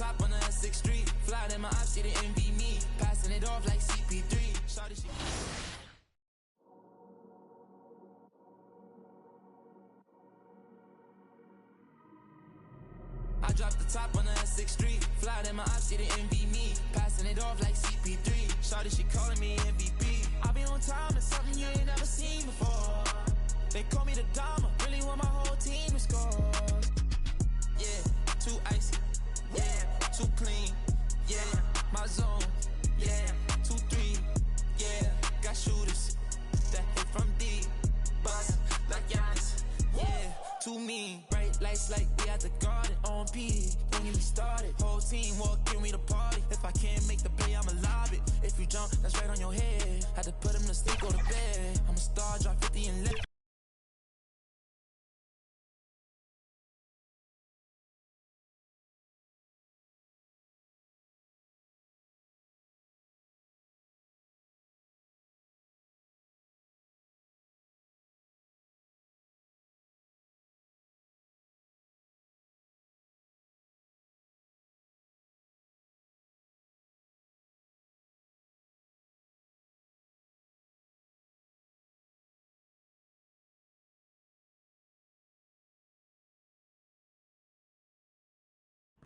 top on the S6 Street. Fly in my ops, she didn't envy me. Passing it off like CP3. Shawty, she... I dropped the top on the S6 Street. Fly in my ops, she didn't envy me. Passing it off like CP3. Shawty, she calling me MVP. I be on time, it's something you ain't never seen before. They call me the Dama, really want my whole team to score. Yeah, too icy. Yeah, too clean. Yeah, my zone. Yeah, 2-3. Yeah, got shooters that hit from deep. Bust like Giannis. Yeah, too mean. Bright lights like we at the garden. On P, don't get me started. Whole team walking me the party. If I can't make the play, I'ma lob it. If you jump, that's right on your head. Had to put him to sleep, go to bed. I'm a star, drop 50 and lift.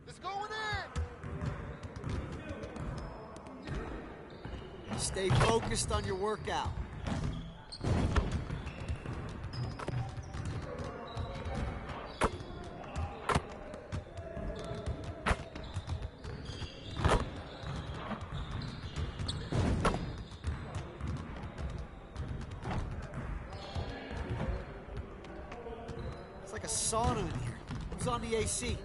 It's going in! Stay focused on your workout. It's like a sauna in here. Who's on the AC?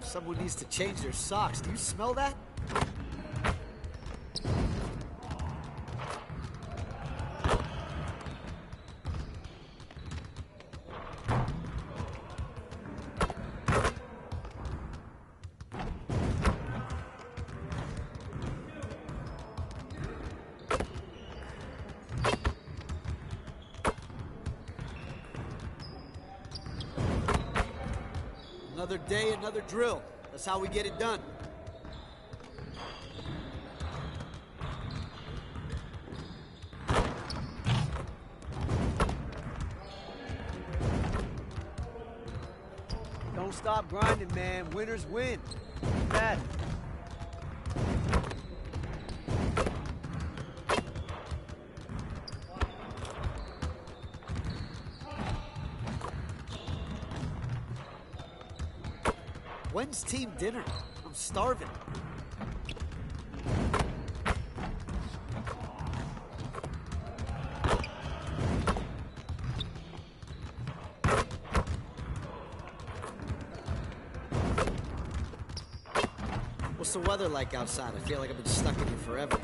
Someone needs to change their socks. Do you smell that? Another day, another drill. That's how we get it done. Don't stop grinding, man. Winners win. That. When's team dinner? I'm starving. What's the weather like outside? I feel like I've been stuck in here forever.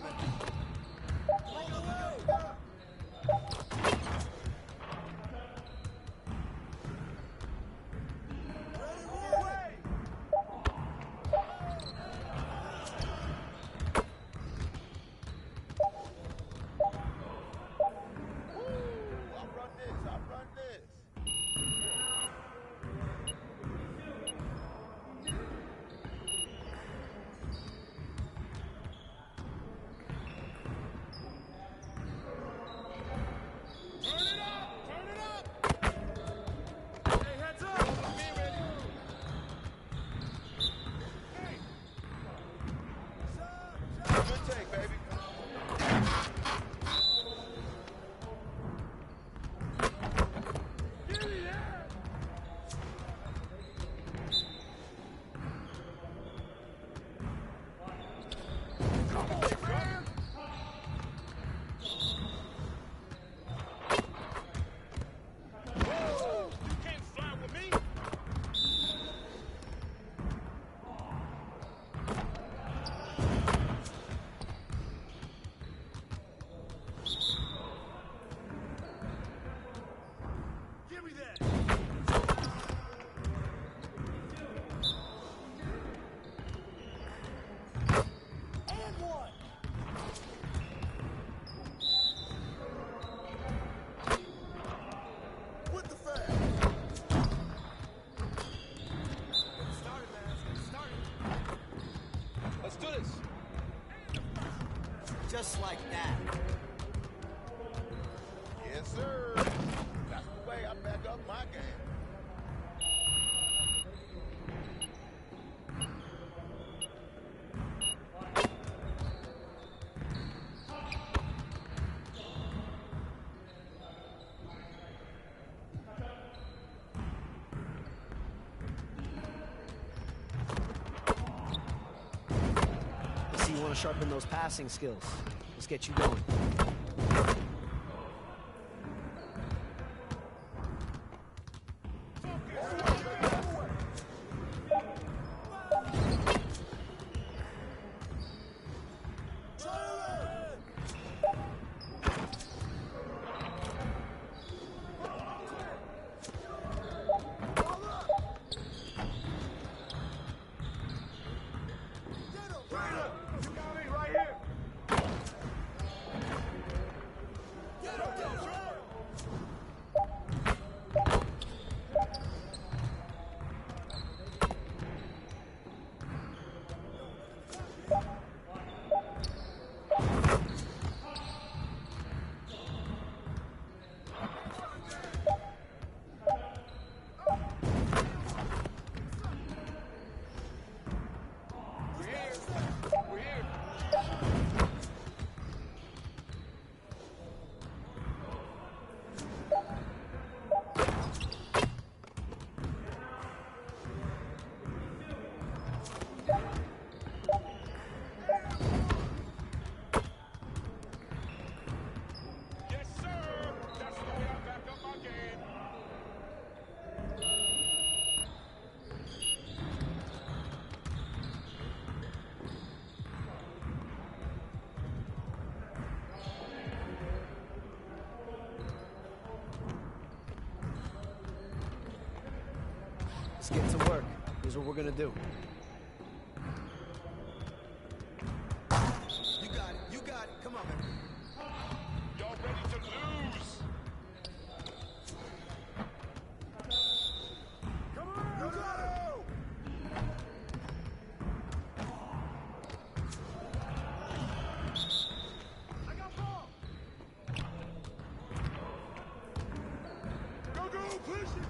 on, man. Just like that. Yes, sir. That's the way I back up my game. See, you want to sharpen those passing skills. Let's get you going. Let's get to work. Here's what we're gonna do. You got it. You got it. Come on, man. Y'all ready to lose? Come on. You got it. I got ball. Go, push it.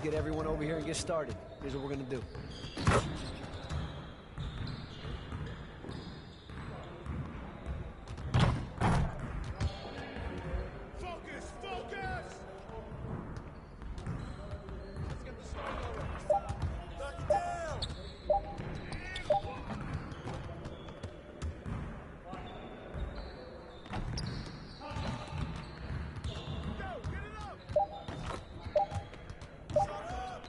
get everyone over here and get started. Here's what we're gonna do. Focus! Focus! Let's get the start going. Knock it down! Go! Get it up! Shut up!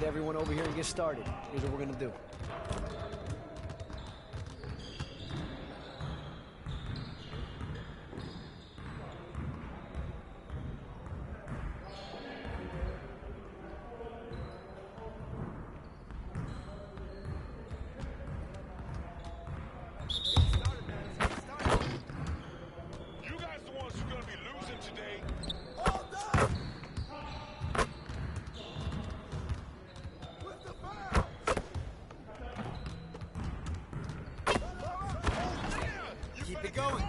everyone over here and get started. Here's what we're gonna do. Keep it going.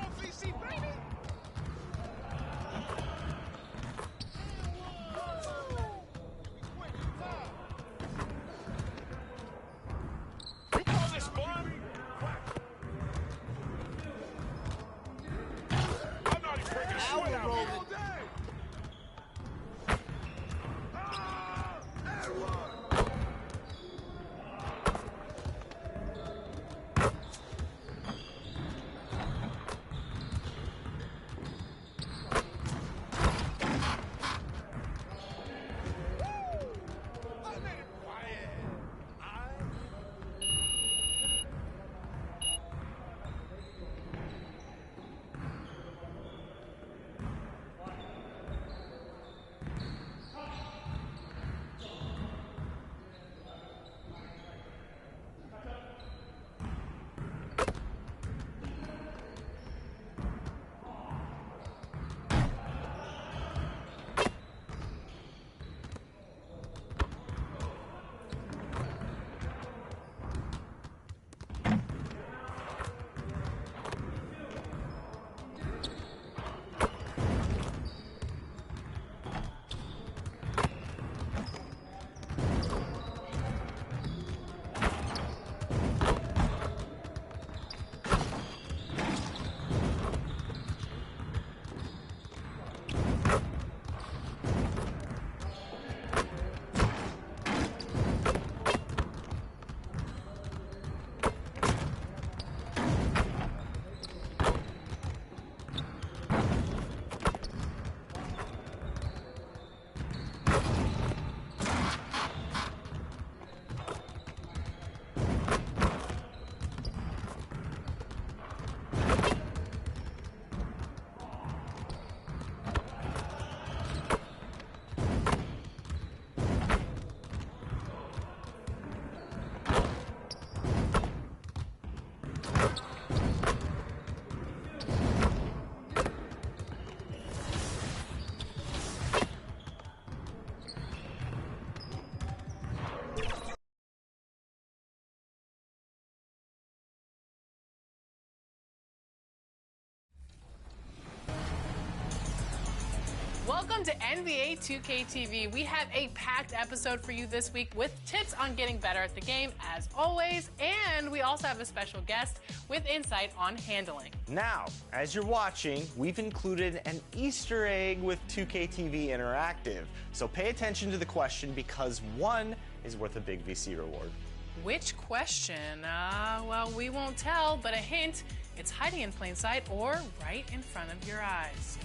Welcome to NBA 2K TV. We have a packed episode for you this week with tips on getting better at the game, as always, and we also have a special guest with insight on handling. Now, as you're watching, we've included an Easter egg with 2K TV Interactive. So pay attention to the question because one is worth a big VC reward. Which question? Well, we won't tell, but a hint, it's hiding in plain sight or right in front of your eyes.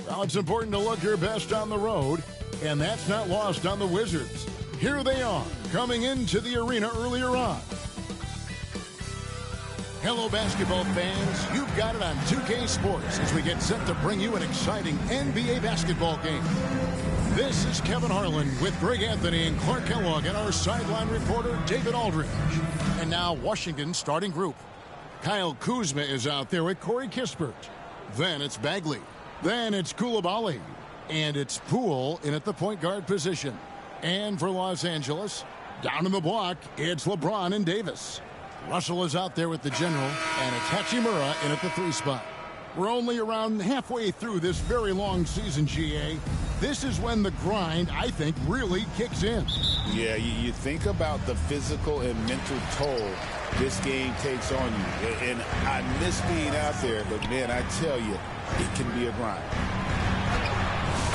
Well, it's important to look your best on the road, and that's not lost on the Wizards. Here they are, coming into the arena earlier on. Hello, basketball fans. You've got it on 2K Sports as we get set to bring you an exciting NBA basketball game. This is Kevin Harlan with Greg Anthony and Clark Kellogg and our sideline reporter, David Aldridge. And now, Washington's starting group. Kyle Kuzma is out there with Corey Kispert. Then it's Bagley. Then it's Coulibaly. And it's Poole in at the point guard position. And for Los Angeles, down in the block, it's LeBron and Davis. Russell is out there with the general, and it's Hachimura in at the 3 spot. We're only around halfway through this very long season, GA. This is when the grind, I think, really kicks in. Yeah, you think about the physical and mental toll this game takes on you. And I miss being out there, but, man, I tell you, it can be a grind.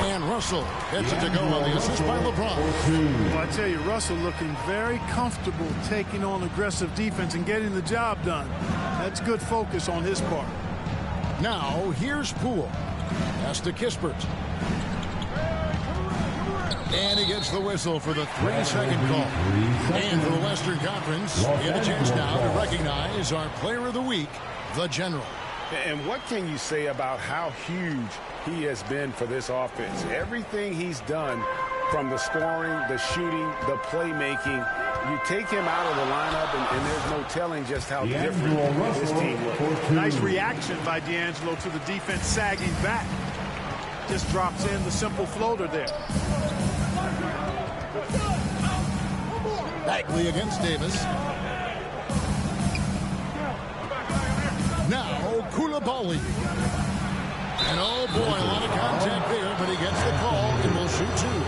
And Russell gets it to go on the assist by LeBron. Well, I tell you, Russell looking very comfortable taking on aggressive defense and getting the job done. That's good focus on his part. Now, here's Poole. Pass to Kispert. And he gets the whistle for the 3-second call. And for the Western Conference, we have a chance now to recognize our Player of the Week, the General. And what can you say about how huge he has been for this offense? Everything he's done, from the scoring, the shooting, the playmaking, you take him out of the lineup, and there's no telling just how different this team looks. Nice reaction by D'Angelo to the defense sagging back. Just drops in the simple floater there. Bagley against Davis. Now, Koulibaly. And oh boy, a lot of contact there, but he gets the call and will shoot two.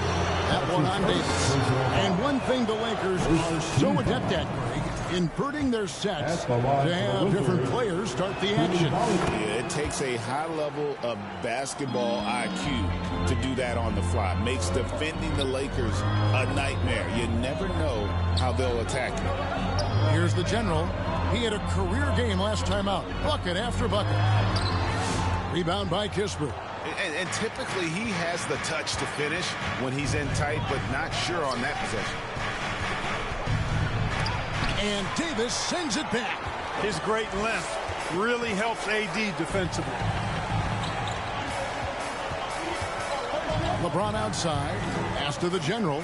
That one on Davis. And one thing the Lakers are so adept at, Greg, inverting their sets to have different players start the action. Yeah, it takes a high level of basketball IQ to do that on the fly. Makes defending the Lakers a nightmare. You never know how they'll attack you. Here's the General. He had a career game last time out. Bucket after bucket. Rebound by Kispert. And typically he has the touch to finish when he's in tight, but not sure on that possession. And Davis sends it back. His great length really helps AD defensively. LeBron outside. Pass to the General.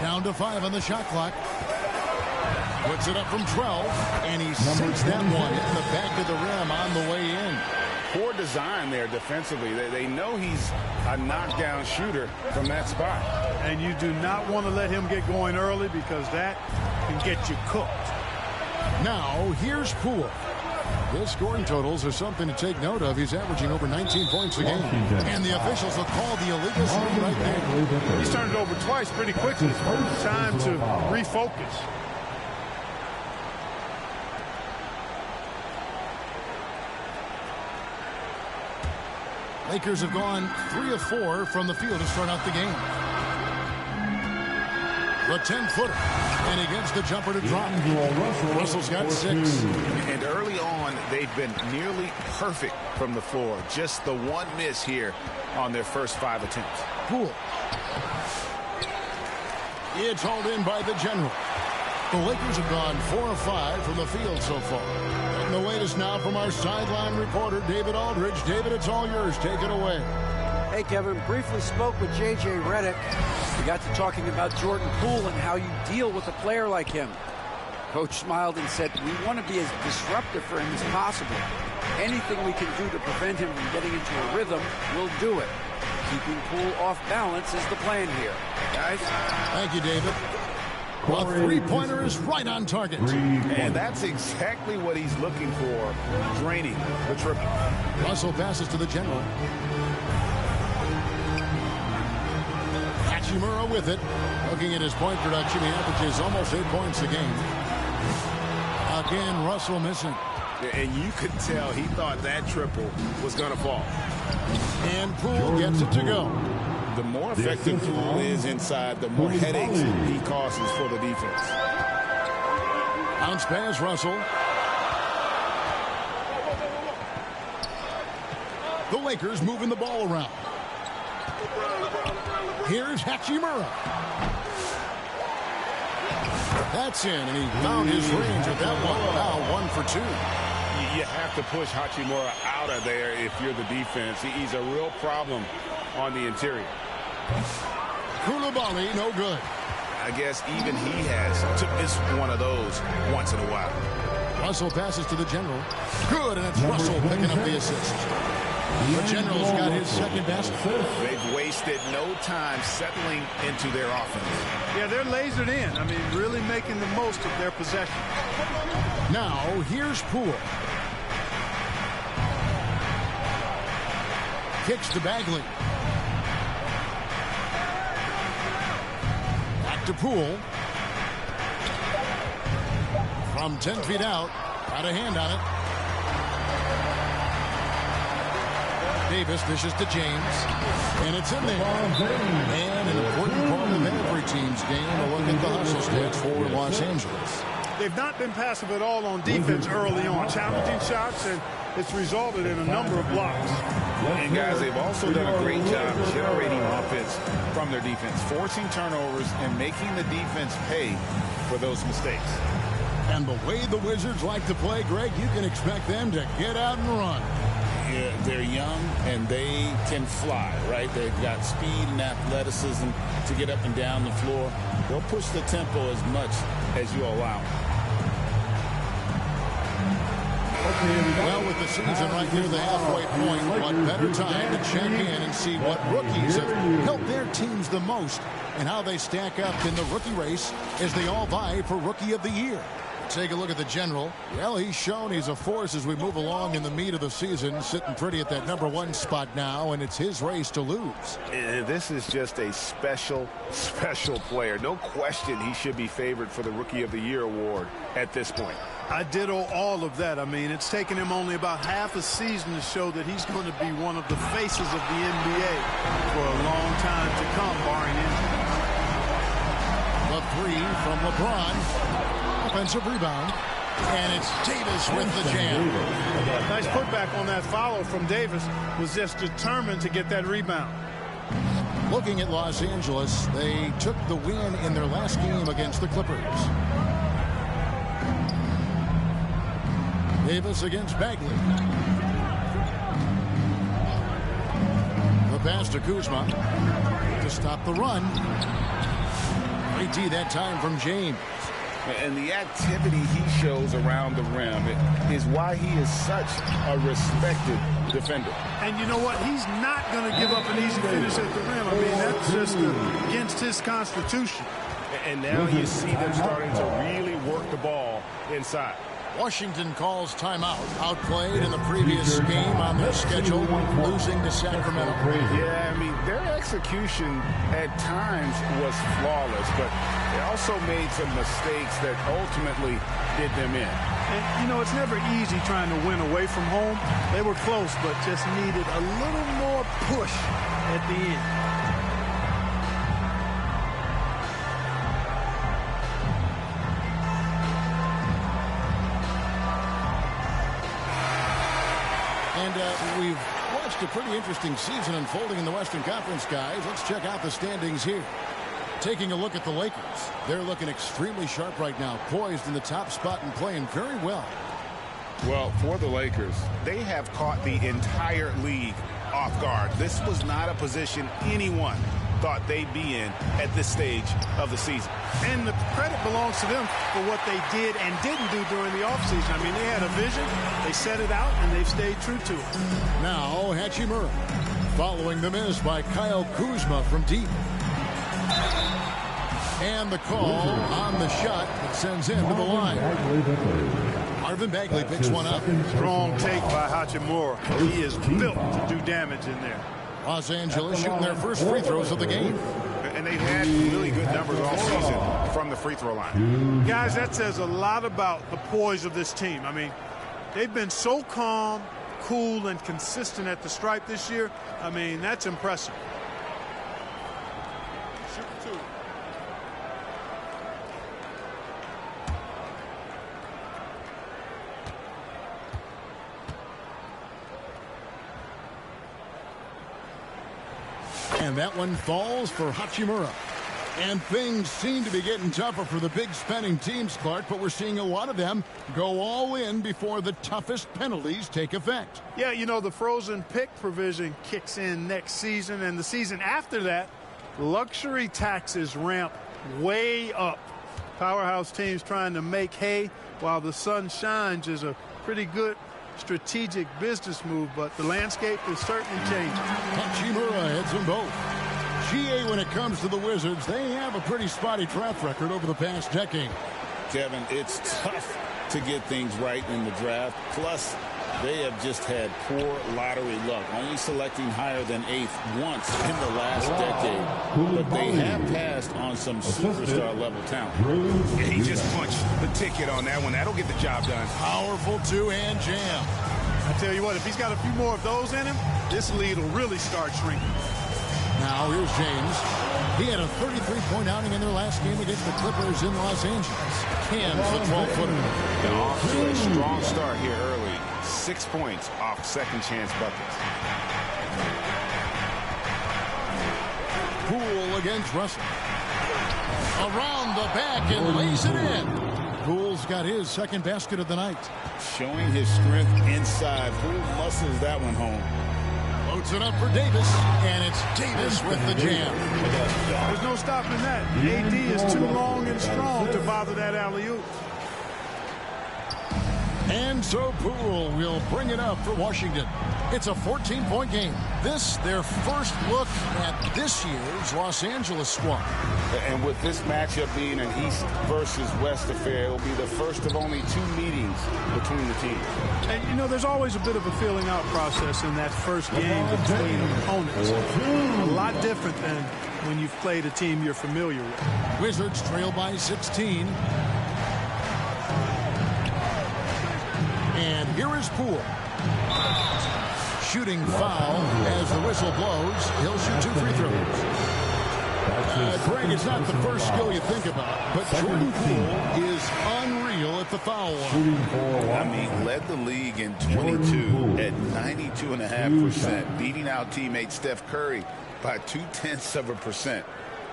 Down to 5 on the shot clock. Puts it up from 12, and he sinks that one in the back of the rim on the way in. Poor design there defensively. They know he's a knockdown shooter from that spot. And you do not want to let him get going early because that can get you cooked. Now, here's Poole. His scoring totals are something to take note of. He's averaging over 19 points a game. And the officials will call the illegal screen right there. He's turned it over twice pretty quickly. Time to refocus. Lakers have gone 3 of 4 from the field to start out the game. The 10-footer. And he gets the jumper to drop. Russell's got 6. And early on, they've been nearly perfect from the floor. Just the one miss here on their first 5 attempts. Poole. It's hauled in by the General. The Lakers have gone 4 of 5 from the field so far. And the latest now from our sideline reporter, David Aldridge. David, it's all yours. Take it away. Hey, Kevin, briefly spoke with J.J. Redick. We got to talking about Jordan Poole and how you deal with a player like him. Coach smiled and said, we want to be as disruptive for him as possible. Anything we can do to prevent him from getting into a rhythm, we'll do it. Keeping Poole off balance is the plan here. Guys? Thank you, David. A three-pointer is right on target. And that's exactly what he's looking for, draining the triple. Russell passes to the General. Hachimura with it. Looking at his point production, he averages almost 8 points a game. Again, Russell missing. And you could tell he thought that triple was going to fall. And Poole gets it to go. The more effective Poole is inside, the more headaches he causes for the defense. Bounce pass, Russell. The Lakers moving the ball around. Here's Hachimura. That's in, and he found his range with that one. Now 1 for 2. You have to push Hachimura out of there if you're the defense. He's a real problem on the interior. Koulibaly, no good. I guess even he has to miss one of those once in a while. Russell passes to the General. Good, and it's Russell picking up the assist. The General's got his second basket. They've wasted no time settling into their offense. Yeah, they're lasered in. I mean, really making the most of their possession. Now, here's Poole. Kicks to Bagley. Back to Poole. From 10 feet out. Got a hand on it. Davis dishes to James, and it's in there. And an important part of every team's game, a look at the hustle stats for Los Angeles. They've not been passive at all on defense early on, challenging shots, and it's resulted in a number of blocks. And guys, they've also done a great job generating offense from their defense, forcing turnovers and making the defense pay for those mistakes. And the way the Wizards like to play, Greg, you can expect them to get out and run. Yeah, they're young and they can fly, right? They've got speed and athleticism to get up and down the floor. They'll push the tempo as much as you allow. Well, with the season right near the halfway point, what better time to check in and see what rookies have helped their teams the most and how they stack up in the rookie race as they all vie for Rookie of the Year. Take a look at the general. Well, he's shown he's a force as we move along in the meat of the season, sitting pretty at that #1 spot now, and it's his race to lose. And this is just a special player. No question he should be favored for the Rookie of the Year award at this point. I ditto all of that. I mean, it's taken him only about half a season to show that he's going to be one of the faces of the NBA for a long time to come, barring injury. The three from LeBron. Offensive rebound. And it's Davis with the jam. Nice putback on that follow from Davis. Was just determined to get that rebound. Looking at Los Angeles, they took the win in their last game against the Clippers. Davis against Bagley. The pass to Kuzma to stop the run. Great D that time from James. And the activity he shows around the rim is why he is such a respected defender. And you know what? He's not going to give up an easy finish at the rim. I mean, that's just against his constitution. And now you see them starting to really work the ball inside. Washington calls timeout. Outplayed in the previous game on their schedule, losing to Sacramento. Yeah, I mean, their execution at times was flawless, but they also made some mistakes that ultimately did them in. And, you know, it's never easy trying to win away from home. They were close, but just needed a little more push at the end. We've watched a pretty interesting season unfolding in the Western Conference, guys. Let's check out the standings here. Taking a look at the Lakers. They're looking extremely sharp right now, poised in the top spot and playing very well. Well, for the Lakers, they have caught the entire league off guard. This was not a position anyone thought they'd be in at this stage of the season. And the credit belongs to them for what they did and didn't do during the offseason. I mean, they had a vision, they set it out, and they've stayed true to it. Now, Hachimura, following the miss by Kyle Kuzma from deep. And the call on the shot that sends him to the line. Marvin Bagley picks one up. Strong take by Hachimura. He is built to do damage in there. Los Angeles shooting their first free throws of the game. And they've had really good numbers all season from the free throw line. Guys, that says a lot about the poise of this team. I mean, they've been so calm, cool, and consistent at the stripe this year. I mean, that's impressive. Shoot two. And that one falls for Hachimura. And things seem to be getting tougher for the big spending teams, Clark, but we're seeing a lot of them go all in before the toughest penalties take effect. Yeah, you know, the frozen pick provision kicks in next season, and the season after that, luxury taxes ramp way up. Powerhouse teams trying to make hay while the sun shines is a pretty good strategic business move, but the landscape is certainly changing. Hachimura heads them both. GA, when it comes to the Wizards, they have a pretty spotty draft record over the past decade. Kevin, it's tough to get things right in the draft. Plus, they have just had poor lottery luck, only selecting higher than 8th once in the last decade. But they have passed on some superstar-level talent. Yeah, he just punched the ticket on that one. That'll get the job done. Powerful two-hand jam. I tell you what, if he's got a few more of those in him, this lead will really start shrinking. Now here's James. He had a 33-point outing in their last game against the Clippers in Los Angeles. Cam's the 12-footer. They're off to a strong start here early. 6 points off second chance buckets. Poole against Russell. Around the back and lays it in. Poole's got his second basket of the night. Showing his strength inside. Poole muscles that one home. Loads it up for Davis, and it's Davis with the jam. There's no stopping that. AD is too long and strong to bother that alley-oop. And so Poole will bring it up for Washington. It's a 14-point game. This, their first look at this year's Los Angeles squad. And with this matchup being an East versus West affair, it will be the first of only 2 meetings between the teams. And, you know, there's always a bit of a filling out process in that first game between opponents. A lot different than when you've played a team you're familiar with. Wizards trail by 16. And here is Poole. Shooting foul as the whistle blows. He'll shoot 2 free throws. Greg, it's not the first skill you think about, but Jordan Poole is unreal at the foul line. I mean, led the league in 22 at 92.5%, beating out teammate Steph Curry by 0.2%.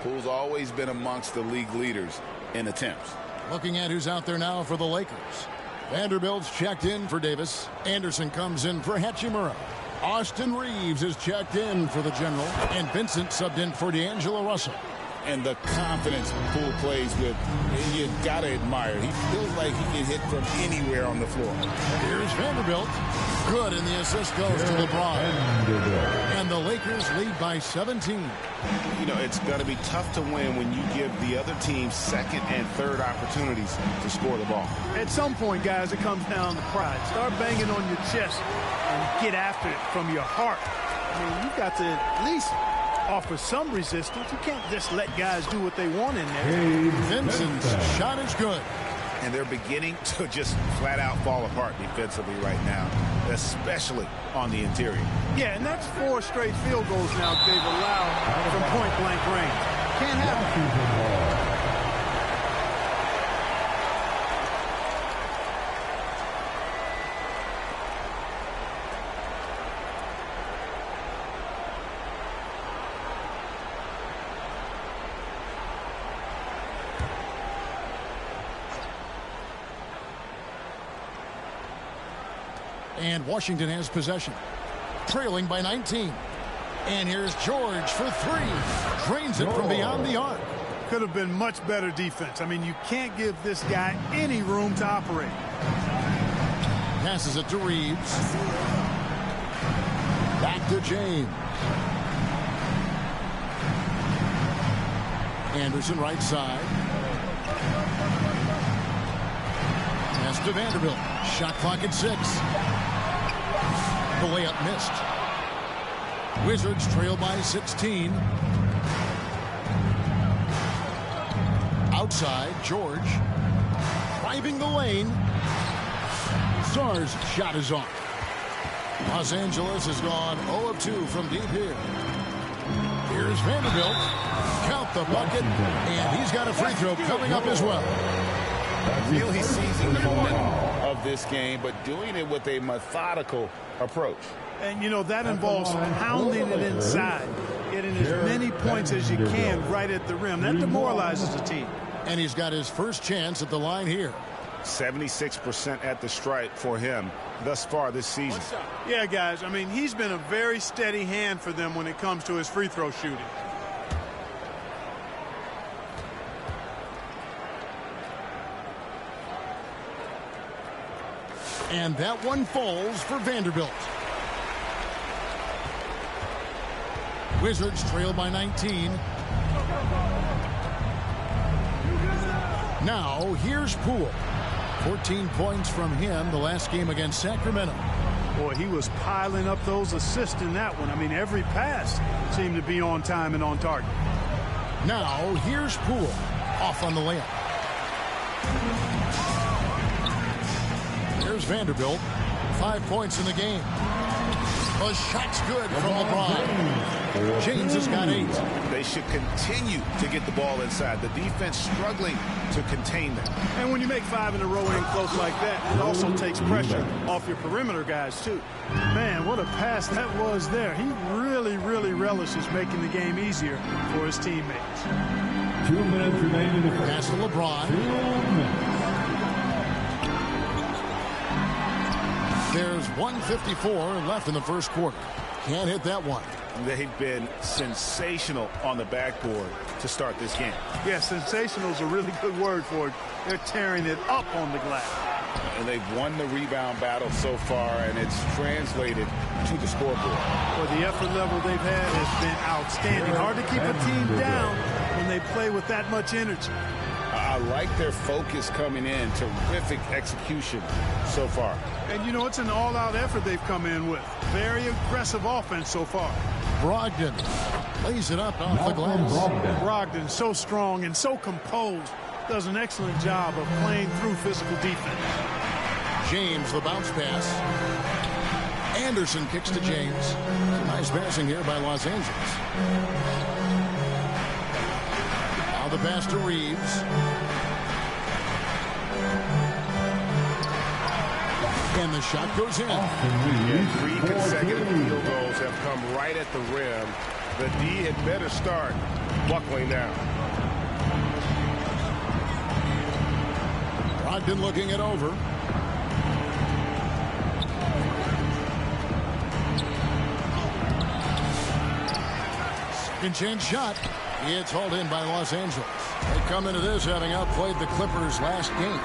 Poole's always been amongst the league leaders in attempts. Looking at who's out there now for the Lakers. Vanderbilt's checked in for Davis. Anderson comes in for Hachimura. Austin Reeves is checked in for the General. And Vincent subbed in for D'Angelo Russell. And the confidence Poole plays with, you got to admire. He feels like he can hit from anywhere on the floor. Here's Vanderbilt. Good, and the assist goes to LeBron. And the Lakers lead by 17. You know, it's going to be tough to win when you give the other team second and third opportunities to score the ball. At some point, guys, it comes down to pride. Start banging on your chest and get after it from your heart. I mean, you've got to at least offer some resistance. You can't just let guys do what they want in there. Vincent's shot is good. And they're beginning to just flat out fall apart defensively right now, especially on the interior. Yeah, and that's 4 straight field goals now they've allowed from point-blank range. Can't have it. And Washington has possession. Trailing by 19. And here's George for 3. Drains it from beyond the arc. Could have been much better defense. I mean, you can't give this guy any room to operate. Passes it to Reeves. Back to James. Anderson right side. Pass to Vanderbilt. Shot clock at 6. The layup missed. Wizards trail by 16. Outside, George. Driving the lane. Stars shot is off. Los Angeles has gone 0 of 2 from deep here. Here's Vanderbilt. Count the bucket. And he's got a free throw coming up as well. Really seizing the momentum of this game, but doing it with a methodical approach. And, you know, that involves pounding it inside, getting as many points as you can right at the rim. That demoralizes the team. And he's got his first chance at the line here. 76% at the stripe for him thus far this season. Yeah, guys, I mean, he's been a very steady hand for them when it comes to his free throw shooting. And that one falls for Vanderbilt. Wizards trail by 19. Now, here's Poole. 14 points from him the last game against Sacramento. Boy, he was piling up those assists in that one. I mean, every pass seemed to be on time and on target. Now, here's Poole. Off on the layup. There's Vanderbilt. 5 points in the game. A shot's good from LeBron. James has got 8. They should continue to get the ball inside. The defense struggling to contain them. And when you make 5 in a row in close like that, it also takes pressure off your perimeter guys, too. Man, what a pass that was there. He really, really relishes making the game easier for his teammates. 2 minutes remaining in the first. Pass to LeBron. 2 minutes. There's 1:54 left in the first quarter. Can't hit that one. They've been sensational on the backboard to start this game. Yeah, sensational is a really good word for it. They're tearing it up on the glass. And they've won the rebound battle so far, and it's translated to the scoreboard. Well, the effort level they've had has been outstanding. Hard to keep a team down when they play with that much energy. I like their focus coming in. Terrific execution so far. And, you know, it's an all-out effort they've come in with. Very aggressive offense so far. Brogdon lays it up off the glass. Brogdon, so strong and so composed. Does an excellent job of playing through physical defense. James, the bounce pass. Anderson kicks to James. Some nice passing here by Los Angeles. Now the pass to Reeves. And the shot goes in. 3 consecutive field goals have come right at the rim. The D had better start buckling down. Brogdon looking it over. Second chance shot. It's hauled in by Los Angeles. They come into this having outplayed the Clippers last game.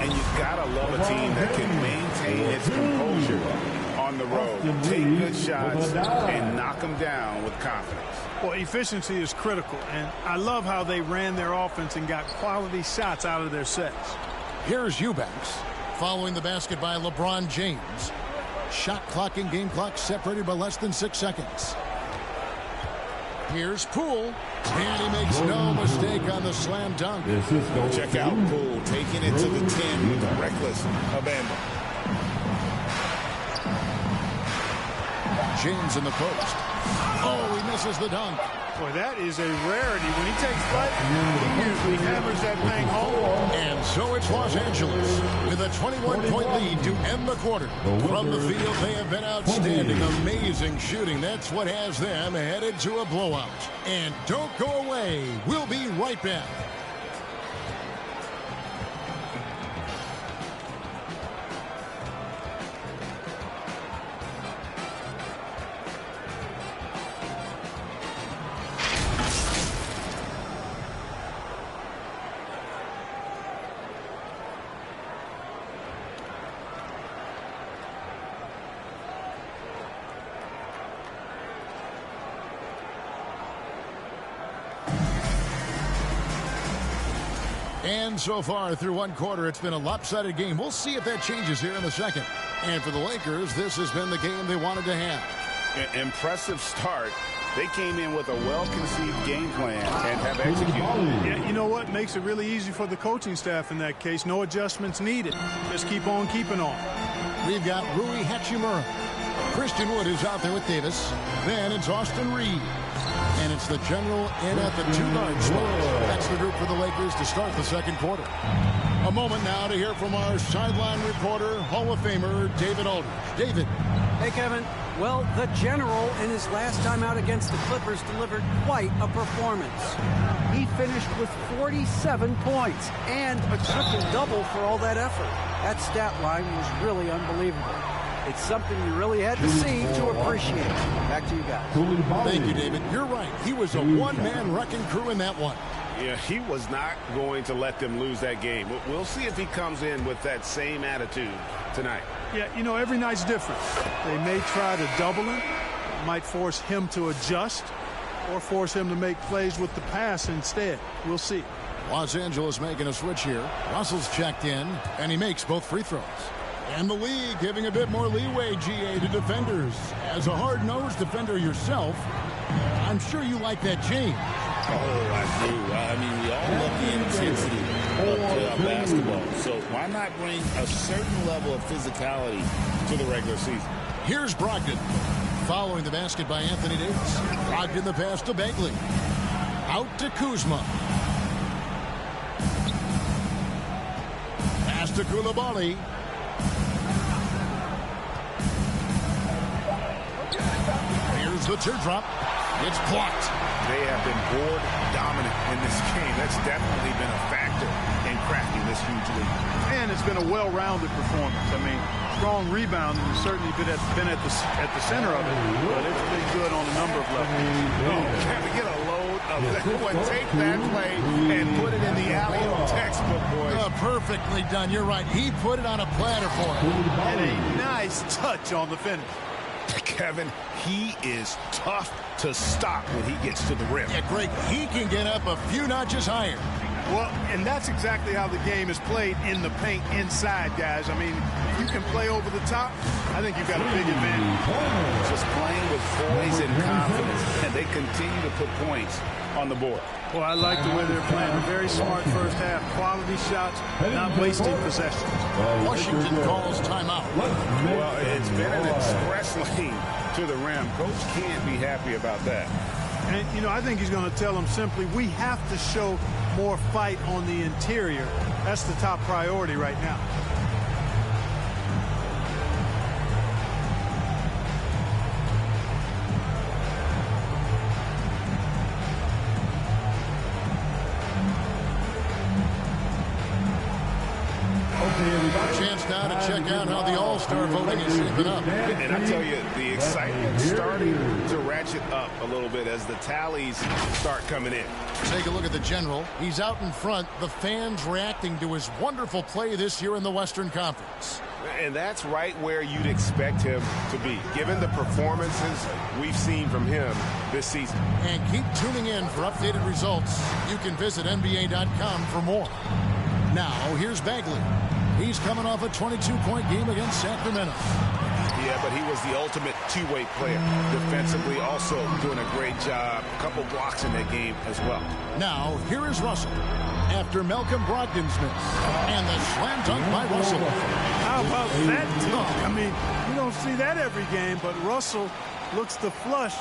And you've got to love a team that can maintain its composure on the road. Take good shots and knock them down with confidence. Well, efficiency is critical, and I love how they ran their offense and got quality shots out of their sets. Here's Eubanks following the basket by LeBron James. Shot clock and game clock separated by less than 6 seconds. Here's Poole, and he makes no mistake on the slam dunk. Check out Poole taking it to the 10 with reckless abandon. James in the post. Oh, he misses the dunk. Boy, that is a rarity. When he takes flight, he usually hammers that thing home. And so it's Los Angeles with a 21-point lead to end the quarter. From the field, they have been outstanding. Amazing shooting. That's what has them headed to a blowout. And don't go away. We'll be right back. And so far through one quarter, it's been a lopsided game. We'll see if that changes here in the second. And for the Lakers, this has been the game they wanted to have. Impressive start. They came in with a well-conceived game plan and have executed. Yeah, you know what? Makes it really easy for the coaching staff in that case. No adjustments needed. Just keep on keeping on. We've got Rui Hachimura. Christian Wood is out there with Davis. Then it's Austin Reed. And it's the general in at the 2-guard spot. That's the group for the Lakers to start the second quarter. A moment now to hear from our sideline reporter, Hall of Famer David Aldridge. David. Hey, Kevin. Well, the general in his last time out against the Clippers delivered quite a performance. He finished with 47 points and a triple-double for all that effort. That stat line was really unbelievable. It's something you really had to see to appreciate. Back to you guys. Thank you, David. You're right. He was a one-man wrecking crew in that one. Yeah, he was not going to let them lose that game. We'll see if he comes in with that same attitude tonight. Yeah, you know, every night's different. They may try to double him, might force him to adjust, or force him to make plays with the pass instead. We'll see. Los Angeles making a switch here. Russell's checked in, and he makes both free throws. And the league giving a bit more leeway, GA, to defenders. As a hard-nosed defender yourself, I'm sure you like that change. Oh, I do. I mean, we all love the intensity to basketball. So why not bring a certain level of physicality to the regular season? Here's Brogdon. Following the basket by Anthony Davis. Brogdon the pass to Bagley. Out to Kuzma. Pass to Coulibaly. Here's the teardrop. It's blocked. They have been board dominant in this game. That's definitely been a factor in crafting this huge lead. And it's been a well-rounded performance. I mean, strong rebounding has certainly been at the center of it, but it's been good on a number of levels. Can we get a load of that one? Take that play and put it in the alley-oop textbook, boys. Perfectly done. You're right. He put it on a platter for him. And a nice touch on the finish. Kevin, he is tough to stop when he gets to the rim. Yeah, Greg, he can get up a few notches higher. Well, and that's exactly how the game is played in the paint inside, guys. I mean, if you can play over the top, I think you've got a big advantage. Just playing with poise and confidence, and they continue to put points on the board. Well, I like the way they're playing. A very smart first half. Quality shots, not wasting possessions. Washington calls timeout. Well, it's been an express lane to the rim. Coach can't be happy about that. And, you know, I think he's going to tell them simply, we have to show more fight on the interior. That's the top priority right now. Chance now to check out how the All-Star voting is shaping up. And I tell you, the excitement starting to ratchet up a little bit as the tallies start coming in. Take a look at the general. He's out in front. The fans reacting to his wonderful play this year in the Western Conference. And that's right where you'd expect him to be, given the performances we've seen from him this season. And keep tuning in for updated results. You can visit NBA.com for more. Now, here's Bagley. He's coming off a 22-point game against Sacramento. Yeah, but he was the ultimate two-way player. Defensively, also doing a great job. A couple blocks in that game as well. Now, here is Russell after Malcolm Brogdon's miss. And the slam dunk by Russell. How about that dunk? I mean, you don't see that every game, but Russell looks to flush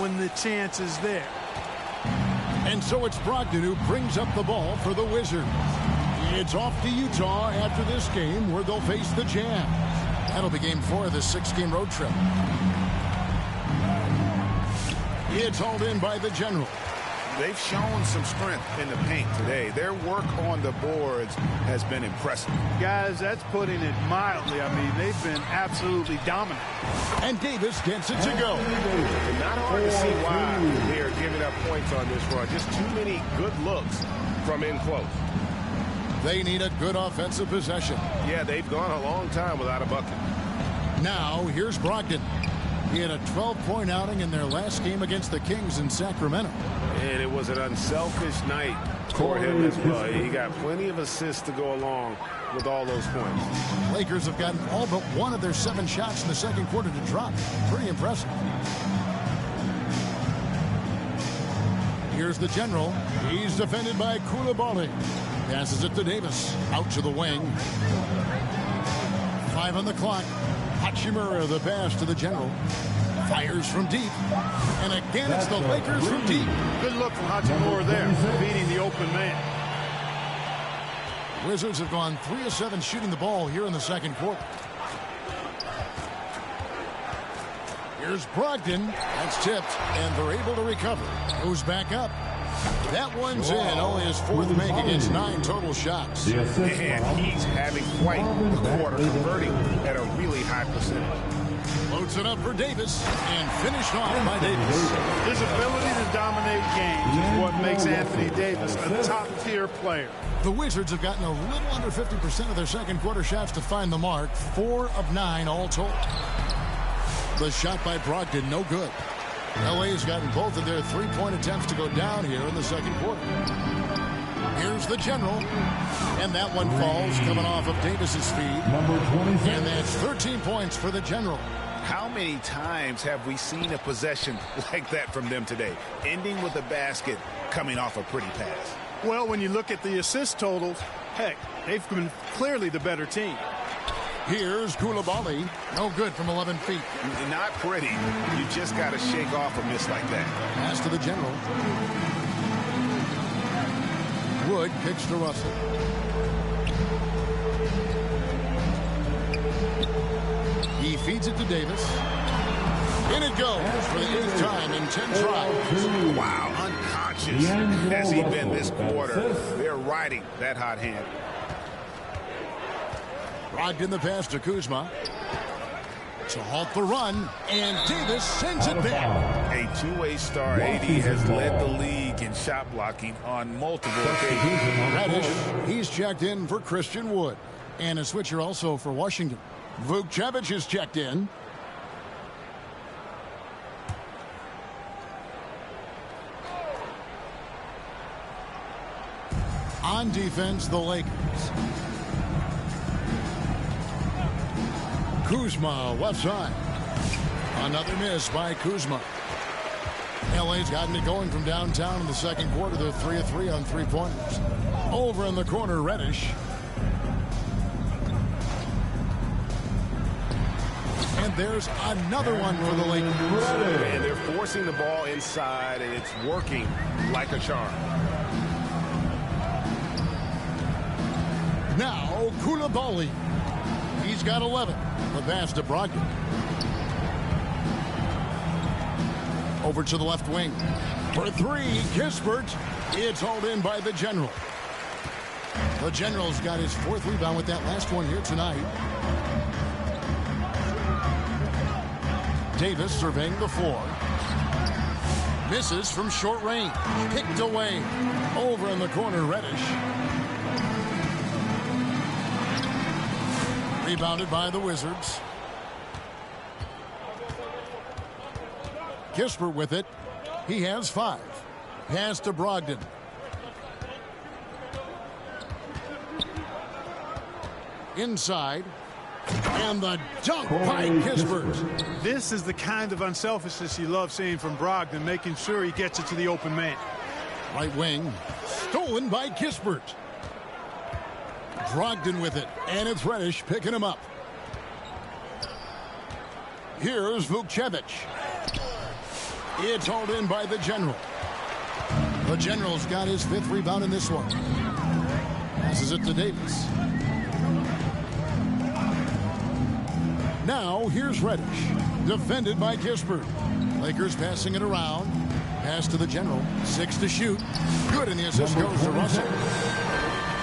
when the chance is there. And so it's Brogdon who brings up the ball for the Wizards. It's off to Utah after this game where they'll face the Jazz. That'll be game 4 of this 6-game road trip. It's hauled in by the general. They've shown some strength in the paint today. Their work on the boards has been impressive. Guys, that's putting it mildly. I mean, they've been absolutely dominant. And Davis gets it to go. Not hard to see why they're giving up points on this run. Just too many good looks from in close. They need a good offensive possession. Yeah, they've gone a long time without a bucket. Now, here's Brogdon. He had a 12-point outing in their last game against the Kings in Sacramento. And it was an unselfish night for him as well. He got plenty of assists to go along with all those points. Lakers have gotten all but one of their 7 shots in the second quarter to drop. Pretty impressive. Here's the general. He's defended by Coulibaly. Passes it to Davis. Out to the wing. 5 on the clock. Hachimura the pass to the general. Fires from deep. And again, it's the Lakers from deep. Good look from Hachimura there, beating the open man. Wizards have gone 3 of 7 shooting the ball here in the second quarter. Here's Brogdon. That's tipped, and they're able to recover. Goes back up. That one's in. Only his 4th make against 9 total shots. And he's having quite the quarter, converting at a really high percentage. Loads it up for Davis, and finished off by Davis. His ability to dominate games is what makes Anthony Davis a top-tier player. The Wizards have gotten a little under 50% of their second quarter shots to find the mark. 4 of 9 all told. The shot by Brogdon, no good. LA's gotten both of their 3-point attempts to go down here in the second quarter. Here's the general. And that one falls, coming off of Davis's feed. And that's 13 points for the general. How many times have we seen a possession like that from them today? Ending with a basket, coming off a pretty pass. Well, when you look at the assist totals, heck, they've been clearly the better team. Here's Koulibaly. No good from 11 feet. Not pretty. You just got to shake off a miss like that. Pass to the general. Wood kicks to Russell. He feeds it to Davis. In it goes for the 8th time in 10 tries. Wow, unconscious has he been this quarter. They're riding that hot hand. Brogdon the pass to Kuzma. To halt the run, and Davis sends it back. A two-way star AD has led the league in shot blocking on multiple occasions. Reddish, he's checked in for Christian Wood. And a switcher also for Washington. Vukcevic is checked in. On defense, the Lakers. Kuzma, left side. Another miss by Kuzma. LA's gotten it going from downtown in the second quarter. They're 3 of 3 on three-pointers. Over in the corner, Reddish. And there's another one for the Lakers. And they're forcing the ball inside, and it's working like a charm. Now, Koulibaly. He's got 11. The pass to Brogdon. Over to the left wing. For 3, Kispert. It's hauled in by the general. The general's got his 4th rebound with that last one here tonight. Davis surveying the floor. Misses from short range. Kicked away. Over in the corner, Reddish. Rebounded by the Wizards. Kispert with it. He has 5. Pass to Brogdon. Inside. And the dunk by Kispert. This is the kind of unselfishness you love seeing from Brogdon, making sure he gets it to the open man. Right wing. Stolen by Kispert. Brogdon with it, and it's Reddish picking him up. Here's Vukcevic. It's hauled in by the general. The general's got his 5th rebound in this one. Passes it to Davis. Now here's Reddish, defended by Kispert. Lakers passing it around. Pass to the general. 6 to shoot. Good, and the assist goes to Russell.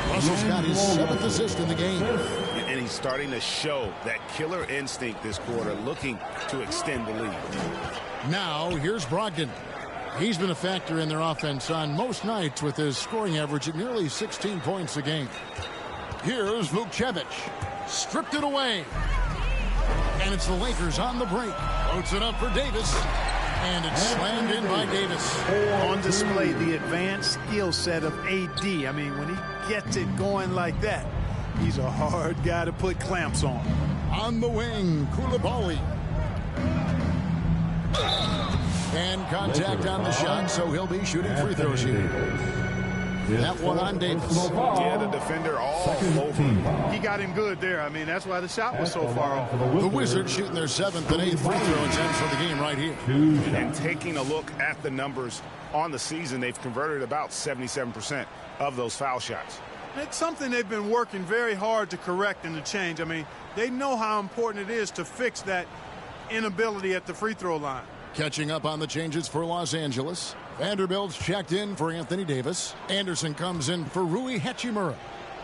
Russell's got his 7th assist in the game. And he's starting to show that killer instinct this quarter, looking to extend the lead. Now, here's Brogdon. He's been a factor in their offense on most nights with his scoring average at nearly 16 points a game. Here's Vukcevic. Stripped it away. And it's the Lakers on the break. Floats it up for Davis. And it's slammed in by Davis. On display, the advanced skill set of AD. I mean, when he gets it going like that, he's a hard guy to put clamps on. On the wing, Koulibaly. And contact on the shot, so he'll be shooting free throws here. That one on Davis. Yeah, the defender all over. He got him good there. I mean, that's why the shot was so far off. The Wizards shooting their 7th and 8th free throw attempts for the game right here. And taking a look at the numbers on the season, they've converted about 77% of those foul shots. It's something they've been working very hard to correct and to change. I mean, they know how important it is to fix that inability at the free throw line. Catching up on the changes for Los Angeles. Vanderbilt's checked in for Anthony Davis. Anderson comes in for Rui Hachimura.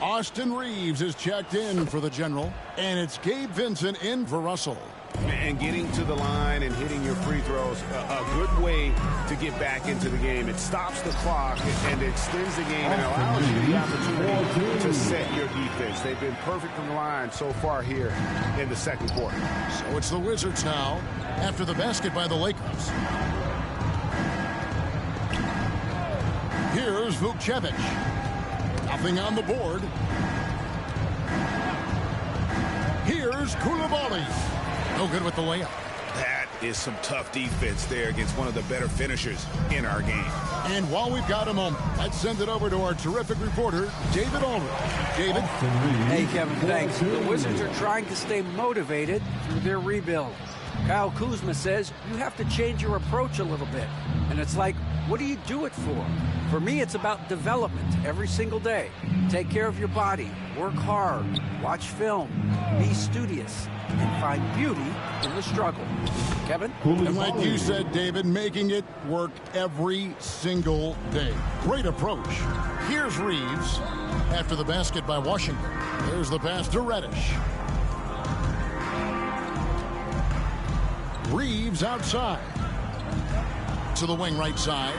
Austin Reeves is checked in for the general. And it's Gabe Vincent in for Russell. And getting to the line and hitting your free throws, a good way to get back into the game. It stops the clock and it extends the game and allows you the opportunity to set your defense. They've been perfect from the line so far here in the second quarter. So it's the Wizards now after the basket by the Lakers. Here's Vukcevic. Nothing on the board. Here's Koulibaly. No good with the layup. That is some tough defense there against one of the better finishers in our game. And while we've got a moment, let's send it over to our terrific reporter, David Aldridge. David. Hey, Kevin, thanks. The Wizards are trying to stay motivated through their rebuild. Kyle Kuzma says you have to change your approach a little bit. And it's like, what do you do it for? For me, it's about development every single day. Take care of your body, work hard, watch film, be studious, and find beauty in the struggle. Kevin? And like you said, David, making it work every single day. Great approach. Here's Reeves after the basket by Washington. There's the pass to Reddish. Reeves outside. To the wing right side.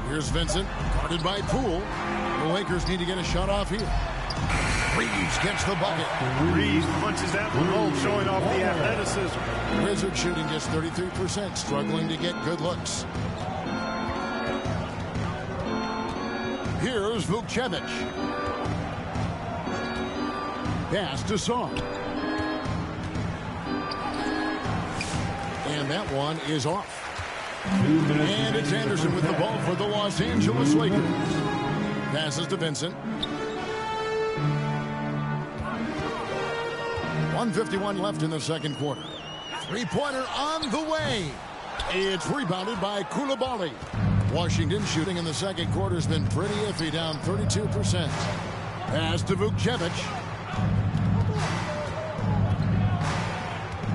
Here's Vincent, guarded by Poole. The Lakers need to get a shot off here. Reeves gets the bucket. Reeves punches that one home, showing off the athleticism. Wizards shooting just 33%, struggling to get good looks. Here's Vukcevic. Pass to Song. And that one is off. And it's Anderson with the ball for the Los Angeles Lakers. Passes to Vincent. 1:51 left in the second quarter. Three-pointer on the way. It's rebounded by Coulibaly. Washington shooting in the second quarter has been pretty iffy, down 32%. Pass to Vukcevic.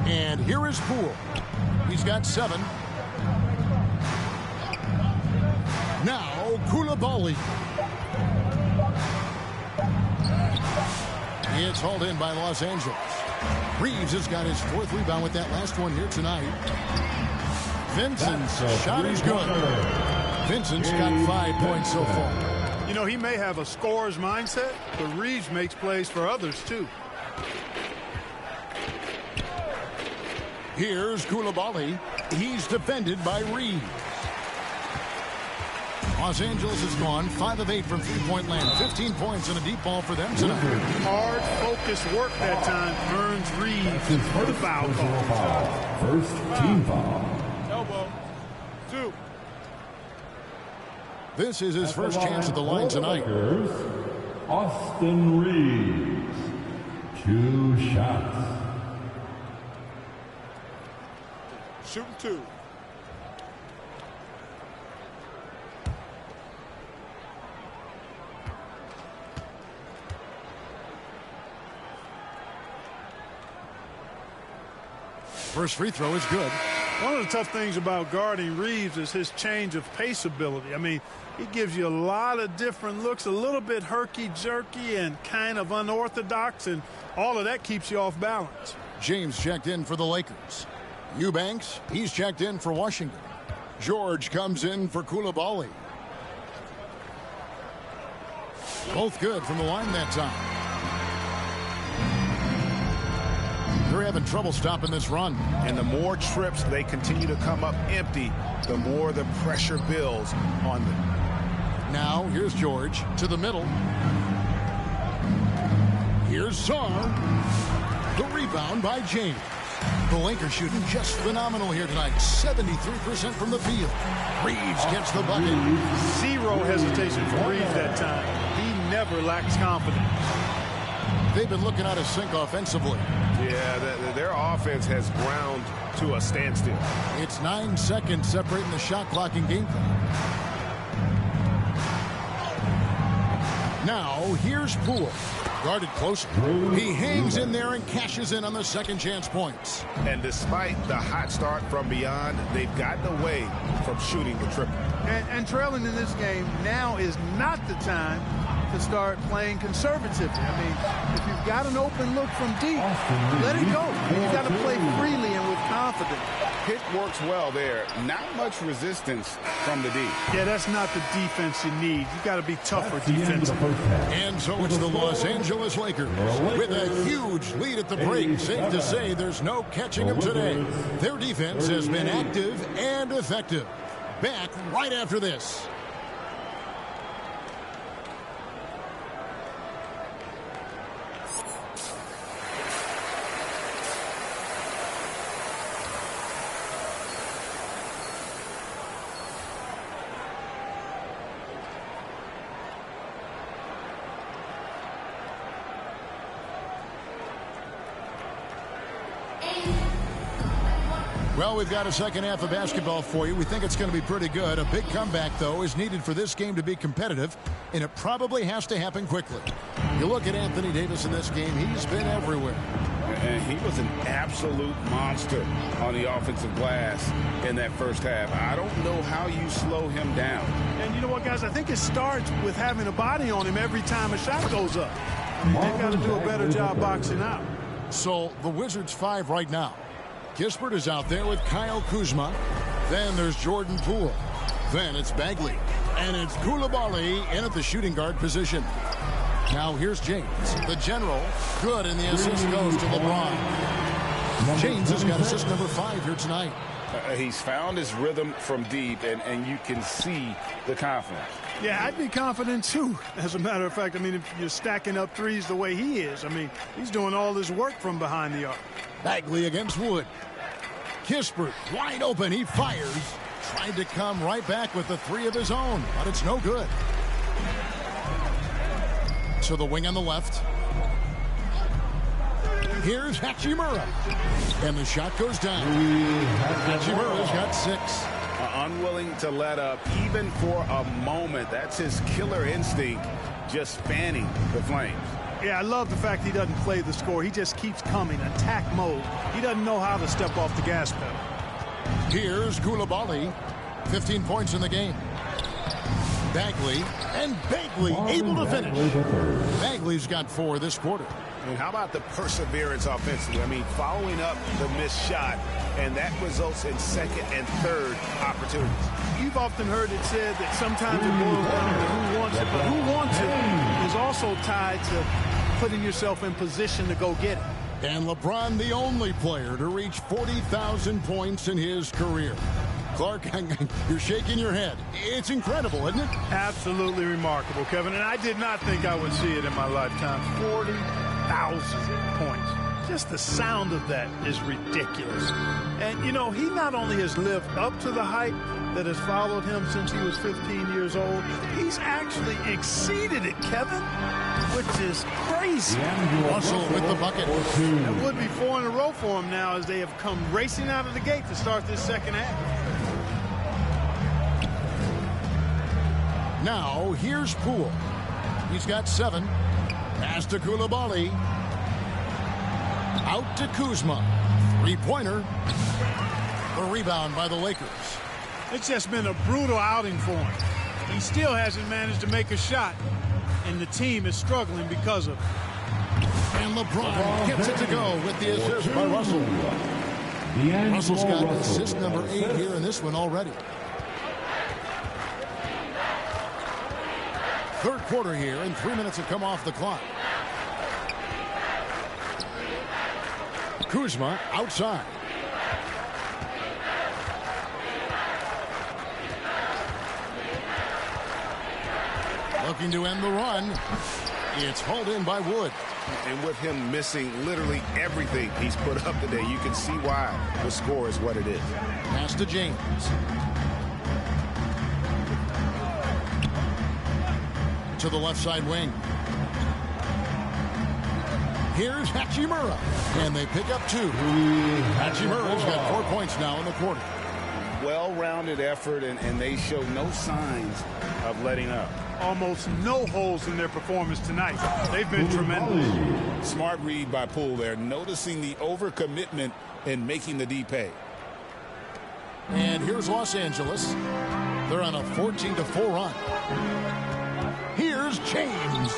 And here is Poole. He's got 7. Now Coulibaly. It's hauled in by Los Angeles. Reeves has got his 4th rebound with that last one here tonight. Vincent's shot is good. Vincent's got 5 points so far. You know, he may have a scorer's mindset, but Reeves makes plays for others, too. Here's Coulibaly. He's defended by Reeves. Los Angeles has gone 5 of 8 from three-point land. 15 points and a deep ball for them tonight. Hard, focused work that time earns Reeves the foul call. First team foul. Elbow. 2. This is his first chance at the line tonight. Austin Reeves. 2 shots. Shooting 2. First free throw is good. One of the tough things about guarding Reeves is his change of pace ability. I mean, he gives you a lot of different looks, a little bit herky-jerky and kind of unorthodox, and all of that keeps you off balance. James checked in for the Lakers. Eubanks, he's checked in for Washington. George comes in for Coulibaly. Both good from the line that time. They're having trouble stopping this run. And the more trips they continue to come up empty, the more the pressure builds on them. Now, here's George to the middle. Here's Song. The rebound by James. The Lakers shooting just phenomenal here tonight. 73% from the field. Reeves gets the bucket. 0 hesitation for Reeves that time. He never lacks confidence. They've been looking out of sync offensively. Yeah, their offense has ground to a standstill. It's 9 seconds separating the shot clock and game clock. Now, here's Poole. Guarded closer. He hangs in there and cashes in on the second chance points. And despite the hot start from beyond, they've gotten away from shooting the triple. And trailing in this game now is not the time to start playing conservatively. I mean, if you've got an open look from deep, let it go. You've got to play freely and with confidence. Pick works well there. Not much resistance from the D. Yeah, that's not the defense you need. You've got to be tougher defensively. And so it's the Los Angeles Lakers with a huge lead at the break. Safe to say there's no catching them today. Their defense has been active and effective. Back right after this. Well, we've got a second half of basketball for you. We think it's going to be pretty good. A big comeback, though, is needed for this game to be competitive, and it probably has to happen quickly. You look at Anthony Davis in this game, he's been everywhere. And he was an absolute monster on the offensive glass in that first half. I don't know how you slow him down. And you know what, guys? I think it starts with having a body on him every time a shot goes up. I mean, they've got to do a better job boxing out. So the Wizards 5 right now. Kispert is out there with Kyle Kuzma. Then there's Jordan Poole. Then it's Bagley. And it's Coulibaly in at the shooting guard position. Now here's James, the general. Good, and the assist goes to LeBron. James has got assist number 5 here tonight. He's found his rhythm from deep, and you can see the confidence. Yeah, I'd be confident, too. As a matter of fact, I mean, if you're stacking up threes the way he is, I mean, he's doing all his work from behind the arc. Bagley against Wood. Kispert wide open. He fires. Tried to come right back with the 3 of his own, but it's no good. So the wing on the left. Here's Hachimura. And the shot goes down. Hachimura's got 6. Unwilling to let up even for a moment. That's his killer instinct, just fanning the flames. Yeah, I love the fact he doesn't play the score. He just keeps coming, attack mode. He doesn't know how to step off the gas pedal. Here's Coulibaly. 15 points in the game. Bagley, and Bagley able to finish. Bagley's got 4 this quarter. And how about the perseverance offensively? I mean, following up the missed shot, and that results in second and third opportunities. You've often heard it said that sometimes it boils down to who wants it, but who wants it is also tied to putting yourself in position to go get it. And LeBron, the only player to reach 40,000 points in his career. Clark, you're shaking your head. It's incredible, isn't it? Absolutely remarkable, Kevin. And I did not think I would see it in my lifetime. 40,000 points. Just the sound of that is ridiculous. And, you know, he not only has lived up to the hype that has followed him since he was 15 years old, he's actually exceeded it, Kevin, which is crazy. Russell with the bucket. It would be 4 in a row for him now as they have come racing out of the gate to start this second half. Now, here's Poole. He's got 7. Pass to Coulibaly. Out to Kuzma. 3-pointer. The rebound by the Lakers. It's just been a brutal outing for him. He still hasn't managed to make a shot, and the team is struggling because of it. And LeBron gets it to go with the assist by Russell. Russell's got assist number 8 here in this one already. Third quarter here, and 3 minutes have come off the clock. Kuzma outside. Looking to end the run. It's hauled in by Wood. And with him missing literally everything he's put up today, you can see why the score is what it is. Pass to James. To the left side wing. Here's Hachimura. And they pick up 2. Hachimura's got 4 points now in the quarter. Well-rounded effort, and they show no signs of letting up. Almost no holes in their performance tonight. They've been tremendous. Smart read by Poole there, noticing the overcommitment and making the D pay. And here's Los Angeles. They're on a 14-4 run. Here's James.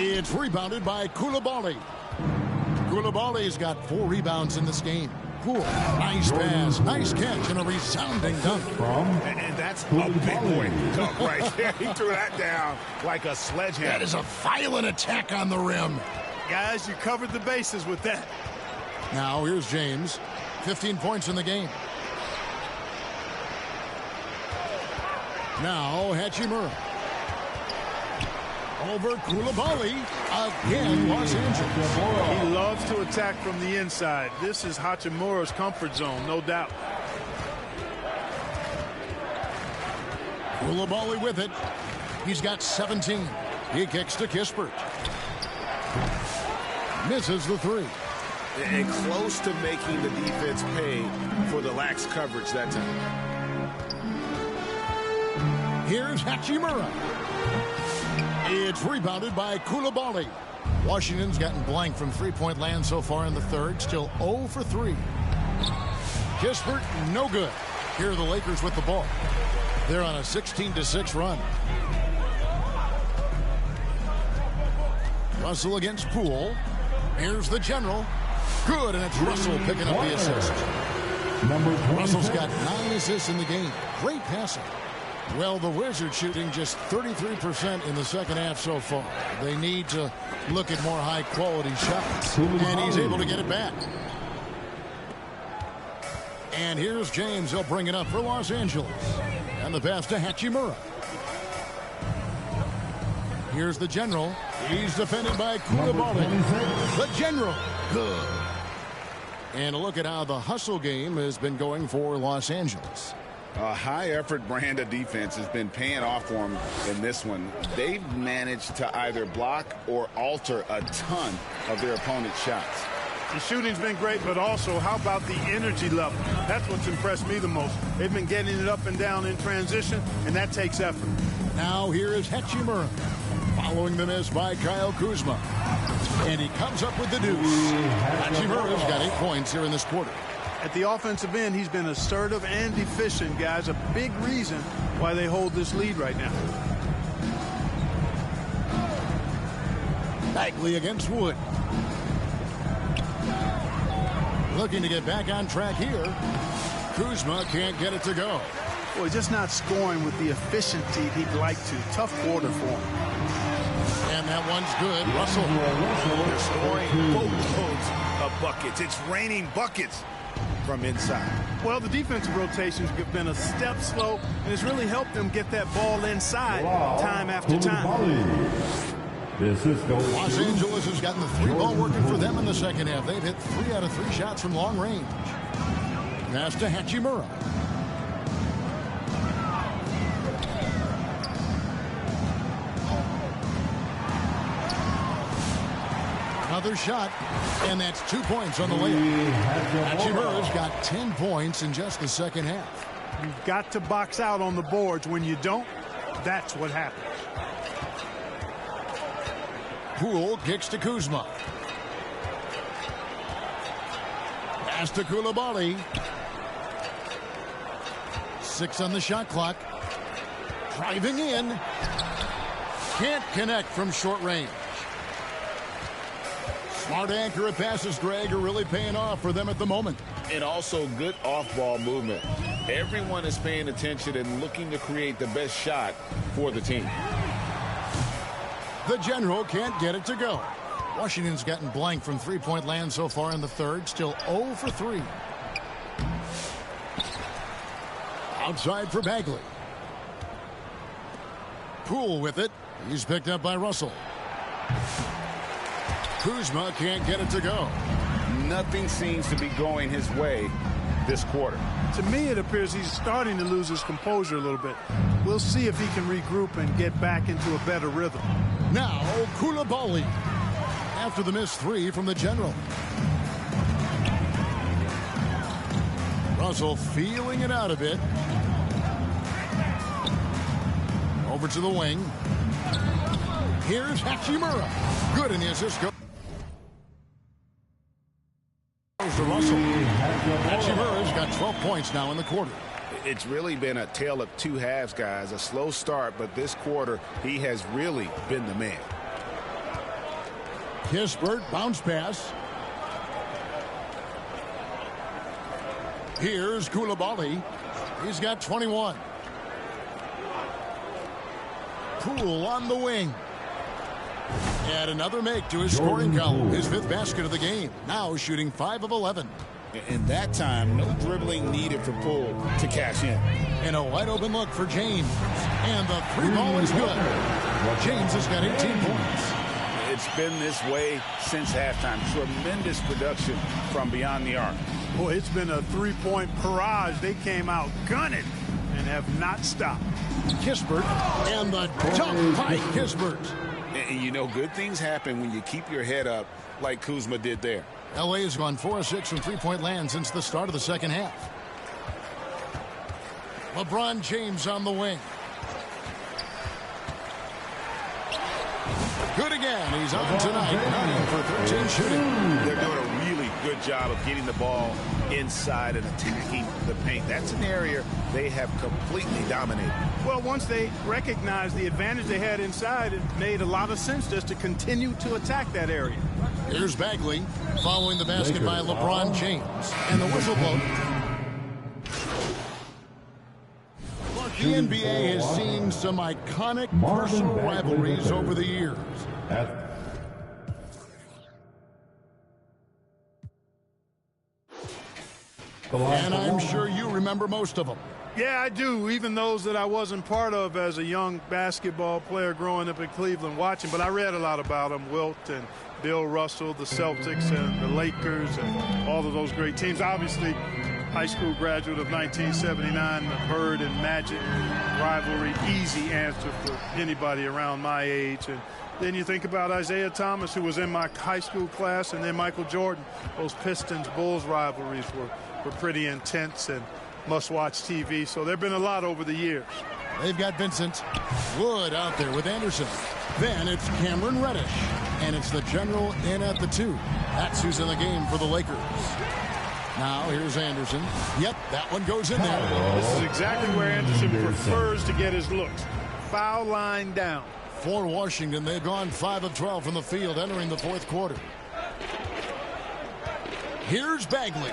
It's rebounded by Coulibaly. Coulibaly's got 4 rebounds in this game. Poole, nice pass, nice catch, and a resounding dunk. And that's a big boy dunk right there. He threw that down like a sledgehammer. That is a violent attack on the rim. Guys, you covered the bases with that. Now here's James. 15 points in the game. Now Hachimura. Over Coulibaly. Again, Los Angeles. He loves to attack from the inside. This is Hachimura's comfort zone, no doubt. Coulibaly with it. He's got 17. He kicks to Kispert. Misses the 3. And close to making the defense pay for the lax coverage that time. Here's Hachimura. It's rebounded by Coulibaly. Washington's gotten blank from three-point land so far in the third. Still 0 for 3. Kispert, no good. Here are the Lakers with the ball. They're on a 16-6 run. Russell against Poole. Here's the general. Good, and it's Russell picking up the assist. Russell's got 9 assists in the game. Great passing. Well, the Wizards shooting just 33% in the second half so far. They need to look at more high-quality shots, and he's able to get it back. And here's James. He'll bring it up for Los Angeles. And the pass to Hachimura. Here's the general. He's defended by Coulibaly. The general. Good. And a look at how the hustle game has been going for Los Angeles. A high-effort brand of defense has been paying off for them in this one. They've managed to either block or alter a ton of their opponent's shots. The shooting's been great, but also how about the energy level? That's what's impressed me the most. They've been getting it up and down in transition, and that takes effort. Now here is Hachimura, following the miss by Kyle Kuzma. And he comes up with the deuce. Hachimura's got 8 points here in this quarter. At the offensive end, he's been assertive and efficient, guys. A big reason why they hold this lead right now. Bagley against Wood. Looking to get back on track here. Kuzma can't get it to go. Boy, just not scoring with the efficiency he'd like to. Tough quarter for him. And that one's good. Russell. They're scoring boatloads of buckets. It's raining buckets from inside. Well, the defensive rotations have been a step slow, and it's really helped them get that ball inside time after time. Los Angeles has gotten the 3-ball working for them in the second half. They've hit 3 out of 3 shots from long range. Pass to Hachimura. Another shot, and that's 2 points on the layup. Hachimura's got 10 points in just the second half. You've got to box out on the boards. When you don't, that's what happens. Poole kicks to Kuzma. Pass to Coulibaly. 6 on the shot clock. Driving in. Can't connect from short range. Smart accurate passes, Greg, are really paying off for them at the moment. And also good off-ball movement. Everyone is paying attention and looking to create the best shot for the team. The general can't get it to go. Washington's gotten blank from three-point land so far in the third. Still 0 for 3. Outside for Bagley. Poole with it. He's picked up by Russell. Kuzma can't get it to go. Nothing seems to be going his way this quarter. To me, it appears he's starting to lose his composure a little bit. We'll see if he can regroup and get back into a better rhythm. Now, Coulibaly. After the missed 3 from the general. Russell feeling it out a bit. Over to the wing. Here's Hachimura. Good in the assist. Goes to Russell. Hachimura's got 12 points now in the quarter. It's really been a tale of 2 halves, guys. A slow start, but this quarter, he has really been the man. Kispert, bounce pass. Here's Coulibaly. He's got 21. Poole on the wing. Add another make to his scoring column. His 5th basket of the game. Now shooting 5 of 11. In that time, no dribbling needed for Poole to cash in. And a wide open look for James. And the 3-ball is good. James has got 18 points. It's been this way since halftime. Tremendous production from beyond the arc. Boy, it's been a 3-point barrage. They came out gunning and have not stopped. Kispert and the dunk by Kispert. And you know, good things happen when you keep your head up like Kuzma did there. LA has gone 4 of 6 from three-point land since the start of the second half. LeBron James on the wing. Good again. He's on tonight. 9 for 13 shooting. They're doing a really good job of getting the ball inside and attacking the paint. That's an area they have completely dominated. Well, once they recognized the advantage they had inside, it made a lot of sense just to continue to attack that area. Here's Bagley following the basket by LeBron James. And the whistle blows. The NBA has seen some iconic personal rivalries over the years. And I'm sure you remember most of them. Yeah, I do, even those that I wasn't part of as a young basketball player growing up in Cleveland watching. But I read a lot about them, Wilt and Bill Russell, the Celtics and the Lakers and all of those great teams. Obviously, high school graduate of 1979, the Bird and Magic rivalry, easy answer for anybody around my age. And then you think about Isaiah Thomas, who was in my high school class, and then Michael Jordan. Those Pistons-Bulls rivalries were pretty intense and must-watch TV. So there have been a lot over the years. They've got Vincent Wood out there with Anderson. Then it's Cameron Reddish. And it's the general in at the 2. That's who's in the game for the Lakers. Now here's Anderson. Yep, that one goes in there. This is exactly where Anderson prefers to get his looks. Foul line down. For Washington, they've gone 5 of 12 from the field entering the fourth quarter. Here's Bagley.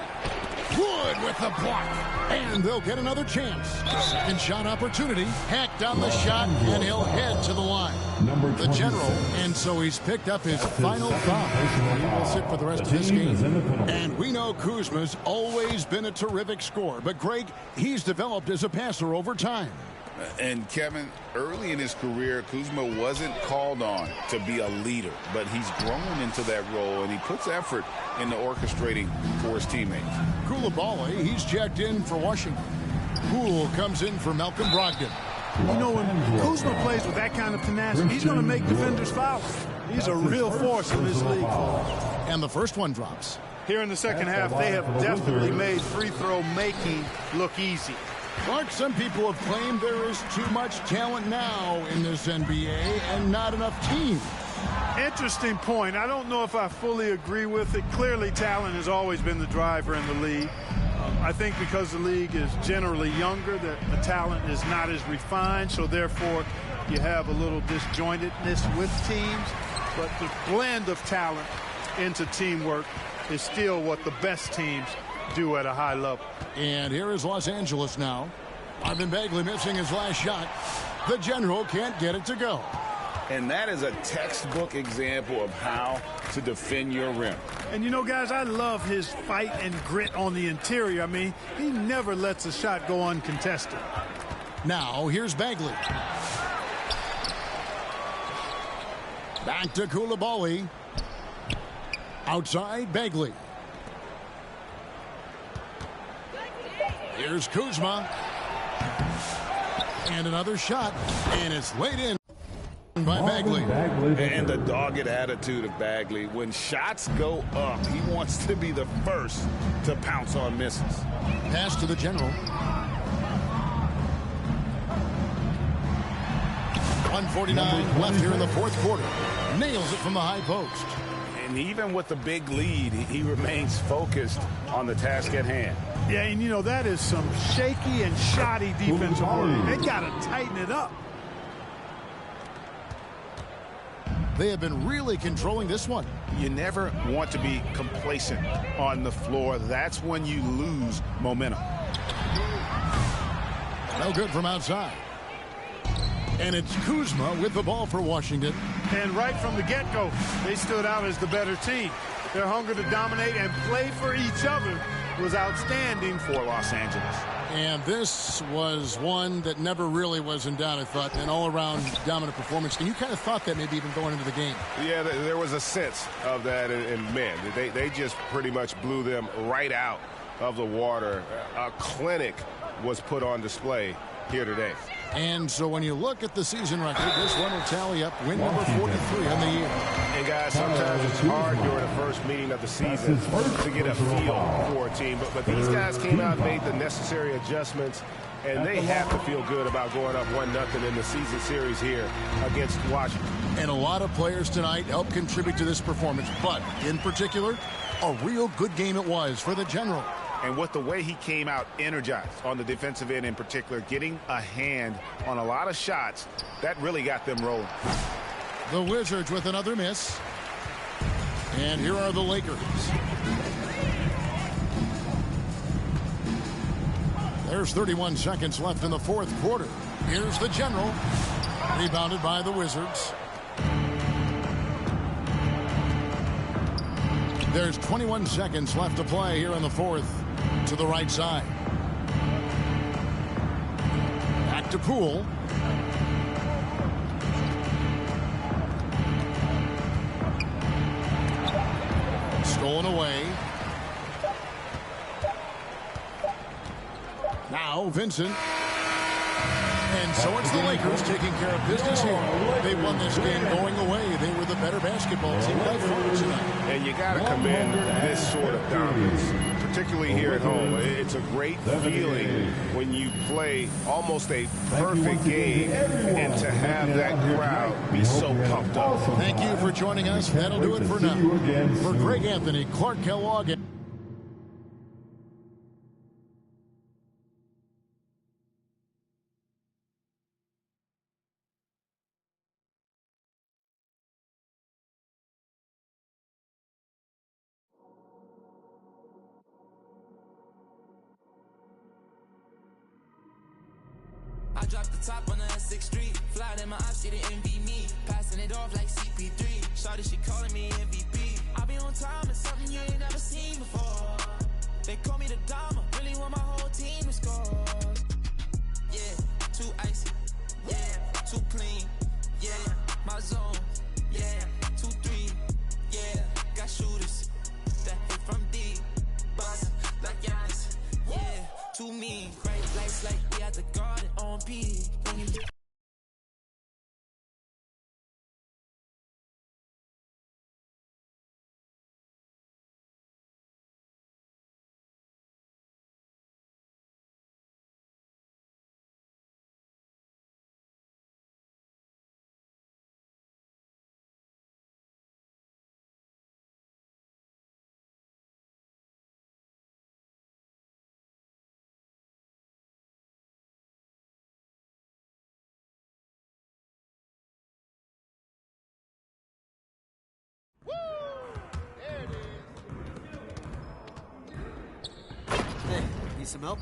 Wood with the block. And they'll get another chance. Second shot opportunity. Hacked on the shot, and he'll head to the line. The general, and so he's picked up his final foul. He will sit for the rest of this game. And we know Kuzma's always been a terrific scorer. But, Greg, he's developed as a passer over time. And, Kevin, early in his career, Kuzma wasn't called on to be a leader, but he's grown into that role, and he puts effort into orchestrating for his teammates. Coulibaly, he's checked in for Washington. Poole comes in for Malcolm Brogdon. You know, when Kuzma plays with that kind of tenacity, he's going to make defenders foul. He's a real force in this league. And the first one drops. Here in the second half, they have definitely made free throw making look easy. Clark, some people have claimed there is too much talent now in this NBA and not enough team. Interesting point. I don't know if I fully agree with it. Clearly, talent has always been the driver in the league. I think because the league is generally younger, the talent is not as refined, so therefore you have a little disjointedness with teams. But the blend of talent into teamwork is still what the best teams do at a high level. And here is Los Angeles now. Marvin Bagley missing his last shot. The general can't get it to go. And that is a textbook example of how to defend your rim. And you know, guys, I love his fight and grit on the interior. I mean, he never lets a shot go uncontested. Now here's Bagley. Back to Coulibaly. Outside Bagley. Here's Kuzma. And another shot. And it's laid in by Bagley. And the dogged attitude of Bagley. When shots go up, he wants to be the first to pounce on misses. Pass to the general. 1:49 left here in the fourth quarter. Nails it from the high post. And even with the big lead, he remains focused on the task at hand. Yeah, and you know, that is some shaky and shoddy defensive work. They got to tighten it up. They have been really controlling this one. You never want to be complacent on the floor. That's when you lose momentum. No good from outside. And it's Kuzma with the ball for Washington. And right from the get-go, they stood out as the better team. Their hunger to dominate and play for each other was outstanding for Los Angeles. And this was one that never really was in doubt, I thought, an all-around dominant performance. And you kind of thought that maybe even going into the game. Yeah, there was a sense of that, and man, they just pretty much blew them right out of the water. A clinic was put on display here today. And so when you look at the season record, this one will tally up win number 43 on the year. And guys, sometimes it's hard during the first meeting of the season to get a feel for a team. But these guys came out and made the necessary adjustments, and they have to feel good about going up 1-0 in the season series here against Washington. And a lot of players tonight helped contribute to this performance, but in particular, a real good game it was for the General. And with the way he came out energized on the defensive end in particular, getting a hand on a lot of shots, that really got them rolling. The Wizards with another miss. And here are the Lakers. There's 31 seconds left in the fourth quarter. Here's the General. Rebounded by the Wizards. There's 21 seconds left to play here in the fourth. To the right side. Back to Poole. Stolen away. Now Vincent. And so it's the Lakers taking care of business here. They won this game going away. They were the better basketball team by far tonight. And you got to commend this sort of dominance, particularly here at home. It's a great feeling when you play almost a perfect game and to have that crowd be so pumped up. Thank you for joining us. That'll do it for now. For Greg Anthony, Clark Kellogg. I dropped the top on the S6 Street. Fly in my ops, she didn't envy me. Passing it off like CP3. Shawty, she calling me MVP. I be on time, it's something you ain't never seen before. They call me the Dama, really want my whole team to score. Yeah, too icy. Yeah, too clean. Yeah, my zone. Yeah, 2-3. Yeah, got shooters that hit from deep. Bust like Giannis. Yeah, too mean. Bright lights like we at the garden on P. When you Hey, need some help?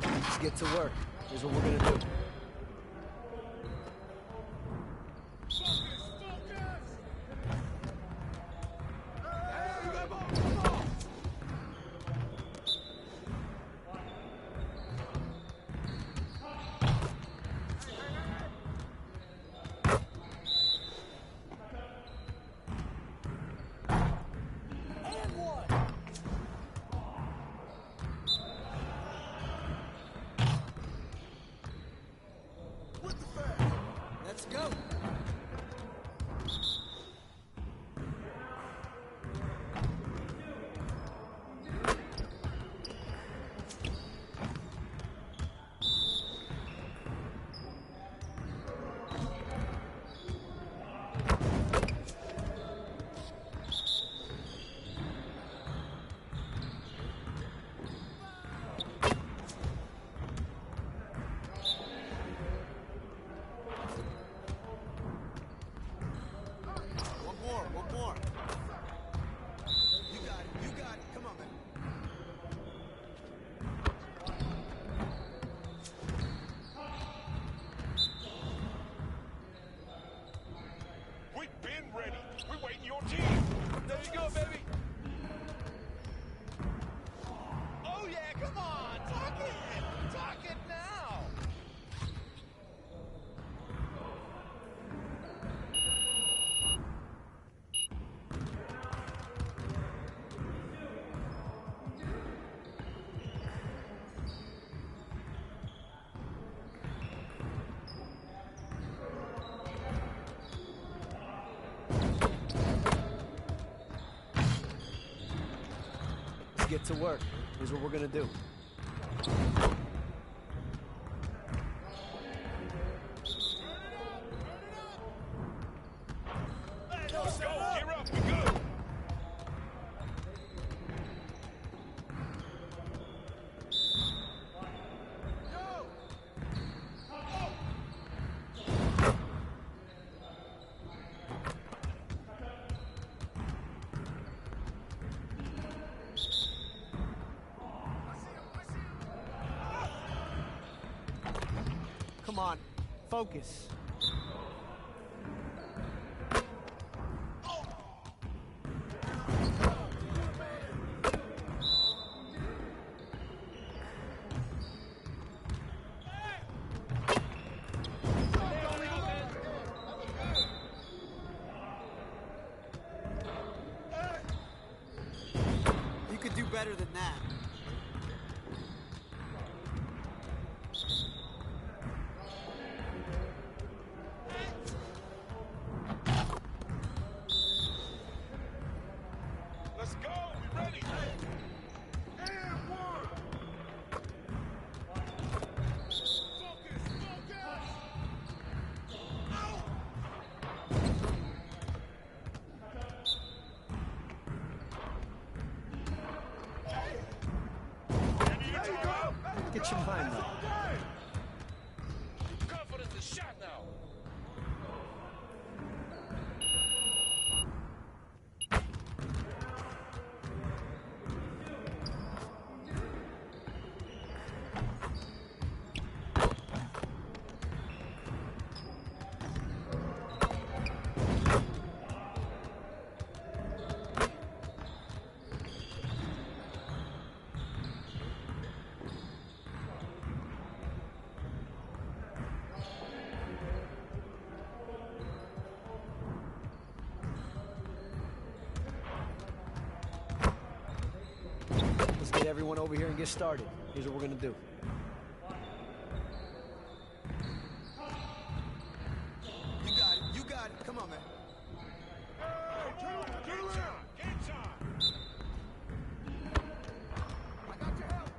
Let's get to work. Here's what we're gonna do. Let's get to work. Here's what we're gonna do. Let's go. Gear up. We go. Come on, focus. You could do better than that. Let's go. We ready. And one. Focus. Focus. Out. Get your mind up. Confidence is shot now. Let's get everyone over here and get started. Here's what we're gonna do. You got it. You got it. Come on, man. Hey, turn around. Game time. I got your help.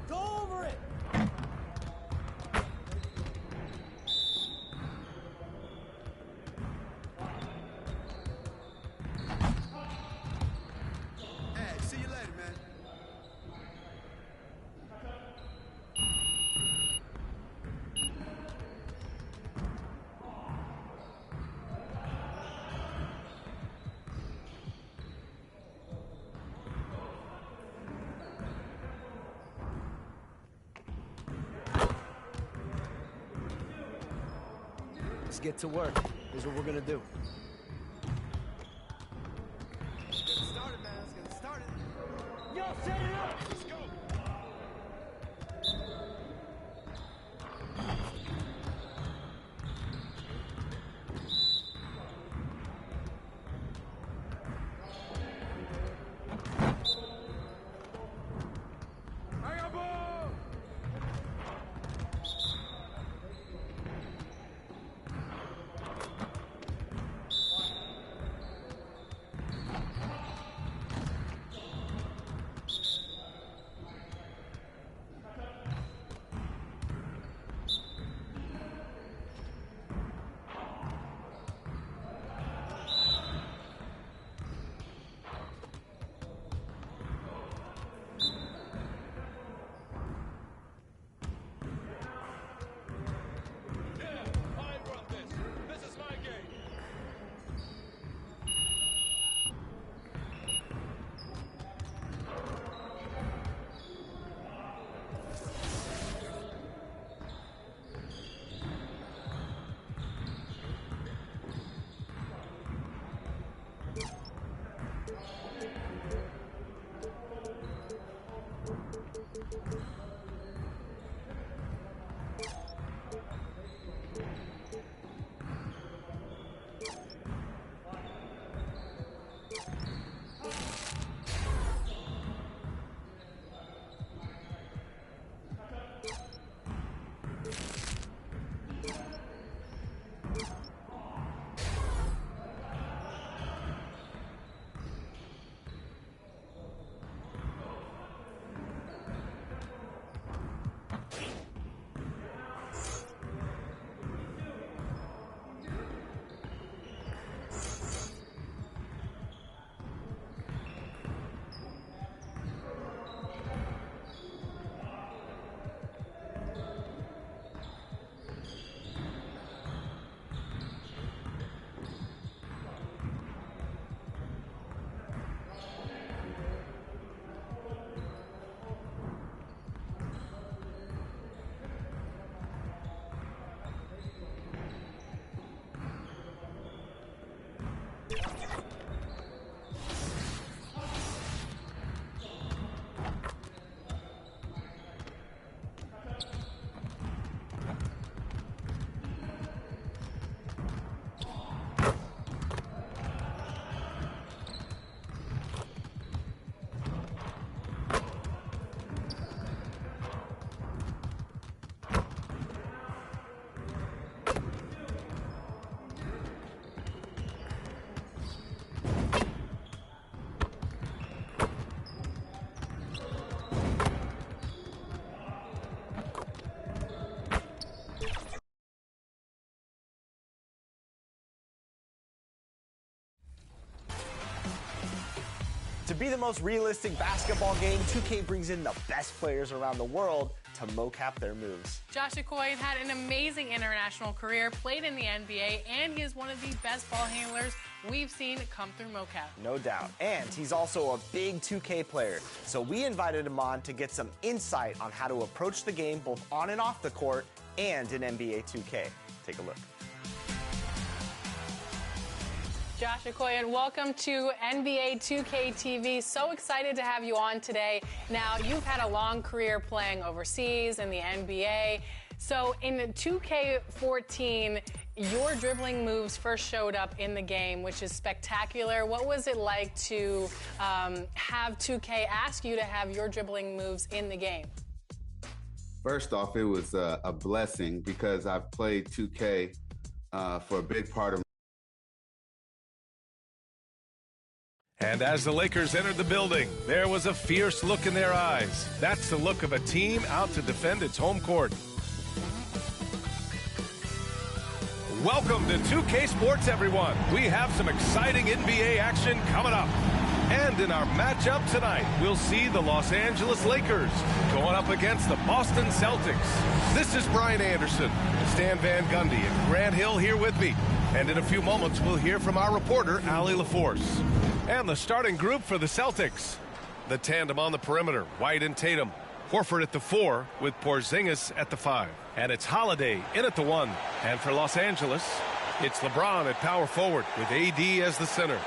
Go over it! Hey, see you later, man. Let's get to work. Here's what we're gonna do. Let's get it started, man. Let's get it started. Yo, set it up! Let's go. Hang on, ball. be the most realistic basketball game, 2K brings in the best players around the world to mocap their moves. Josh Okoye had an amazing international career, played in the NBA, and he is one of the best ball handlers we've seen come through mocap. No doubt. And he's also a big 2K player. So we invited him on to get some insight on how to approach the game both on and off the court and in NBA 2K. Take a look. Josh Okoye, welcome to NBA 2K TV. So excited to have you on today. Now, you've had a long career playing overseas in the NBA. So in 2K14, your dribbling moves first showed up in the game, which is spectacular. What was it like to have 2K ask you to have your dribbling moves in the game? First off, it was a blessing because I've played 2K for a big part of. And as the Lakers entered the building, there was a fierce look in their eyes. That's the look of a team out to defend its home court. Welcome to 2K Sports, everyone. We have some exciting NBA action coming up. And in our matchup tonight, we'll see the Los Angeles Lakers going up against the Boston Celtics. This is Brian Anderson, Stan Van Gundy, and Grant Hill here with me. And in a few moments, we'll hear from our reporter, Allie LaForce. And the starting group for the Celtics. The tandem on the perimeter, White and Tatum. Horford at the 4 with Porzingis at the 5. And it's Holiday in at the 1. And for Los Angeles, it's LeBron at power forward with AD as the center.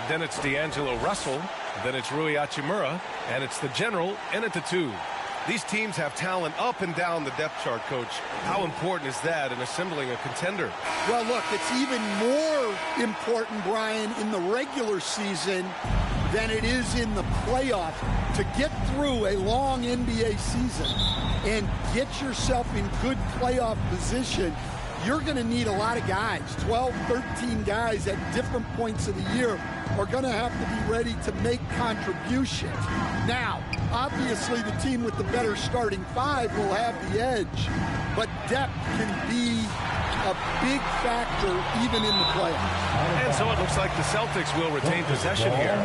Then it's D'Angelo Russell. Then it's Rui Hachimura. And it's the General in at the 2. These teams have talent up and down the depth chart, Coach. How important is that in assembling a contender? Well, look, it's even more important, Brian, in the regular season than it is in the playoff. To get through a long NBA season and get yourself in good playoff position, you're going to need a lot of guys. 12, 13 guys at different points of the year are going to have to be ready to make contributions. Now, obviously, the team with the better starting 5 will have the edge, but depth can be a big factor even in the playoffs. And so it looks like the Celtics will retain possession here.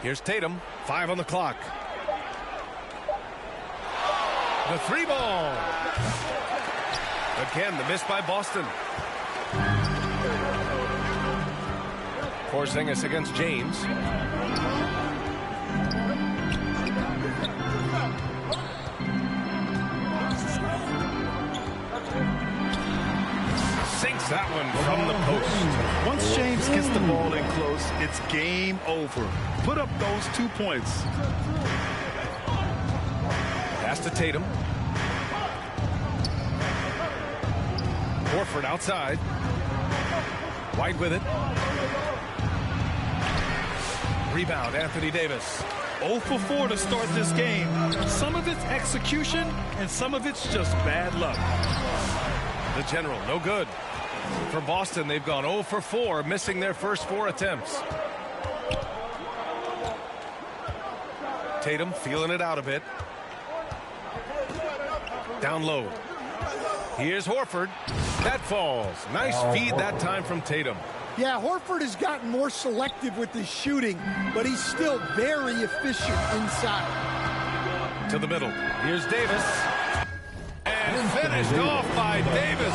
Here's Tatum, 5 on the clock. The 3 ball. Again, the miss by Boston. Porzingis against James. Sinks that one from the post. Once James gets the ball in close, it's game over. Put up those 2 points. Pass to Tatum. Horford outside. White with it. Rebound, Anthony Davis. 0 for 4 to start this game. Some of it's execution, and some of it's just bad luck. The General, no good. For Boston, they've gone 0 for 4, missing their first 4 attempts. Tatum feeling it out a bit. Down low. Here's Horford. That falls. Nice feed that time from Tatum. Yeah, Horford has gotten more selective with his shooting, but he's still very efficient inside. To the middle. Here's Davis. And finished off by Davis.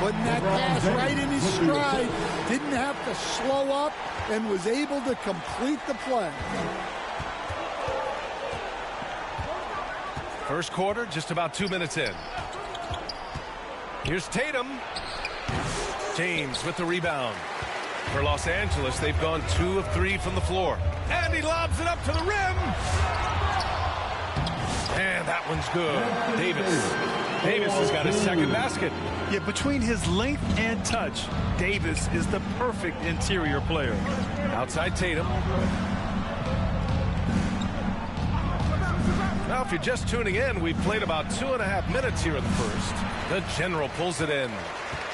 Putting that pass right in his stride. Didn't have to slow up and was able to complete the play. First quarter, just about 2 minutes in. Here's Tatum. James with the rebound. For Los Angeles, they've gone 2 of 3 from the floor. And he lobs it up to the rim. And that one's good. Davis has got his second basket. Yeah, between his length and touch, Davis is the perfect interior player. Outside Tatum. Now, if you're just tuning in, we've played about 2.5 minutes here in the first. The General pulls it in.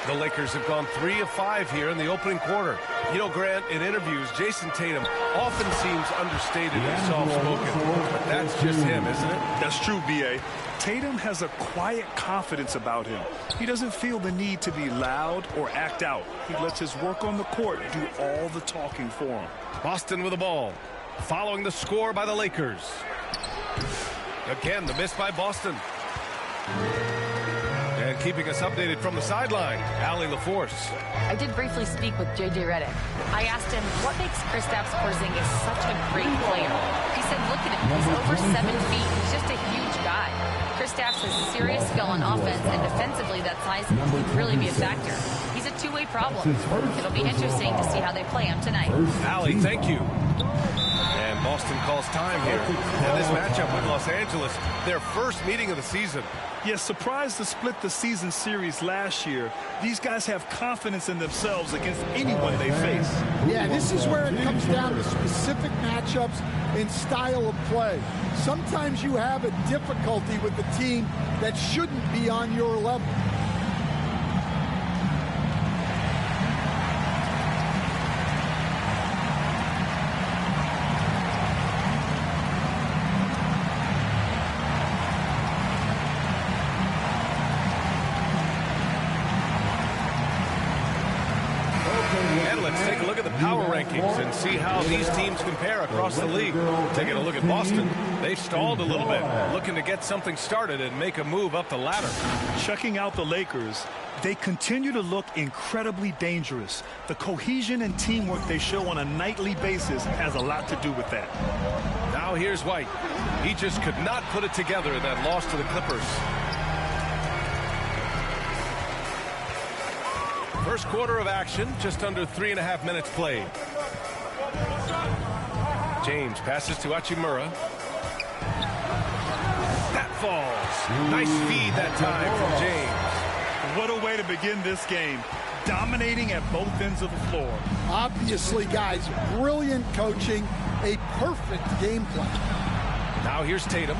The Lakers have gone 3 of 5 here in the opening quarter. You know, Grant, in interviews, Jason Tatum often seems understated and soft-spoken. But that's just him, isn't it? That's true, B.A. Tatum has a quiet confidence about him. He doesn't feel the need to be loud or act out. He lets his work on the court do all the talking for him. Boston with the ball, following the score by the Lakers. Again, the miss by Boston. And keeping us updated from the sideline, Allie LaForce. I did briefly speak with J.J. Redick. I asked him, what makes Kristaps Porzingis such a great player? He said, look at him. He's over 7 feet. He's just a huge guy. Kristaps has serious skill on offense, and defensively, that size could really be a factor. He's a two-way problem. It'll be interesting to see how they play him tonight. Allie, thank you. And Boston calls time here. And this matchup with Los Angeles, their first meeting of the season. Yes, surprised to split the season series last year. These guys have confidence in themselves against anyone they face. Yeah, this is where it comes down to specific matchups and style of play. Sometimes you have a difficulty with the team that shouldn't be on your level. And see how these teams compare across the league. Taking a look at Boston, they've stalled a little bit, looking to get something started and make a move up the ladder. Checking out the Lakers, they continue to look incredibly dangerous. The cohesion and teamwork they show on a nightly basis has a lot to do with that. Now here's White. He just could not put it together in that loss to the Clippers. First quarter of action, just under 3.5 minutes played. James passes to Hachimura. That falls. Nice feed that time from James. What a way to begin this game. Dominating at both ends of the floor. Obviously, guys, brilliant coaching, a perfect game plan. Now here's Tatum.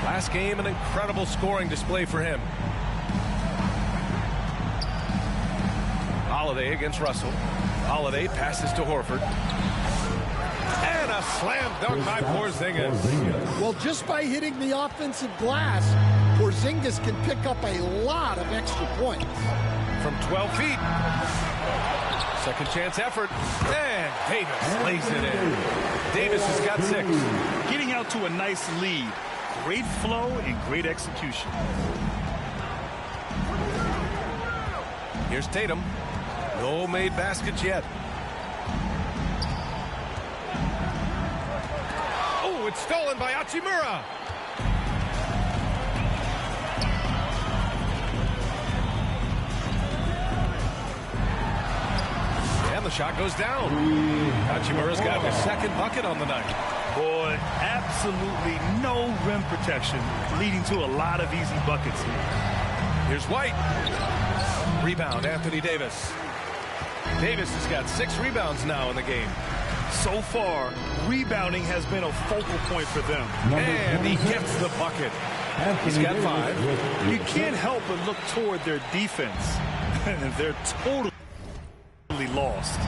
Last game, an incredible scoring display for him. Holiday against Russell. Holiday passes to Horford. And a slam dunk by Porzingis. Well, just by hitting the offensive glass, Porzingis can pick up a lot of extra points. From 12 feet. Second chance effort. And Davis lays it in. Davis has got 6. Getting out to a nice lead. Great flow and great execution. Here's Tatum. No made baskets yet. Oh, it's stolen by Hachimura. And the shot goes down. Hachimura's got his second bucket on the night. Boy, absolutely no rim protection, leading to a lot of easy buckets here. Here's White. Rebound, Anthony Davis. Davis has got 6 rebounds now in the game. So far, rebounding has been a focal point for them. And he gets the bucket. He's got 5. You can't help but look toward their defense. They're totally lost.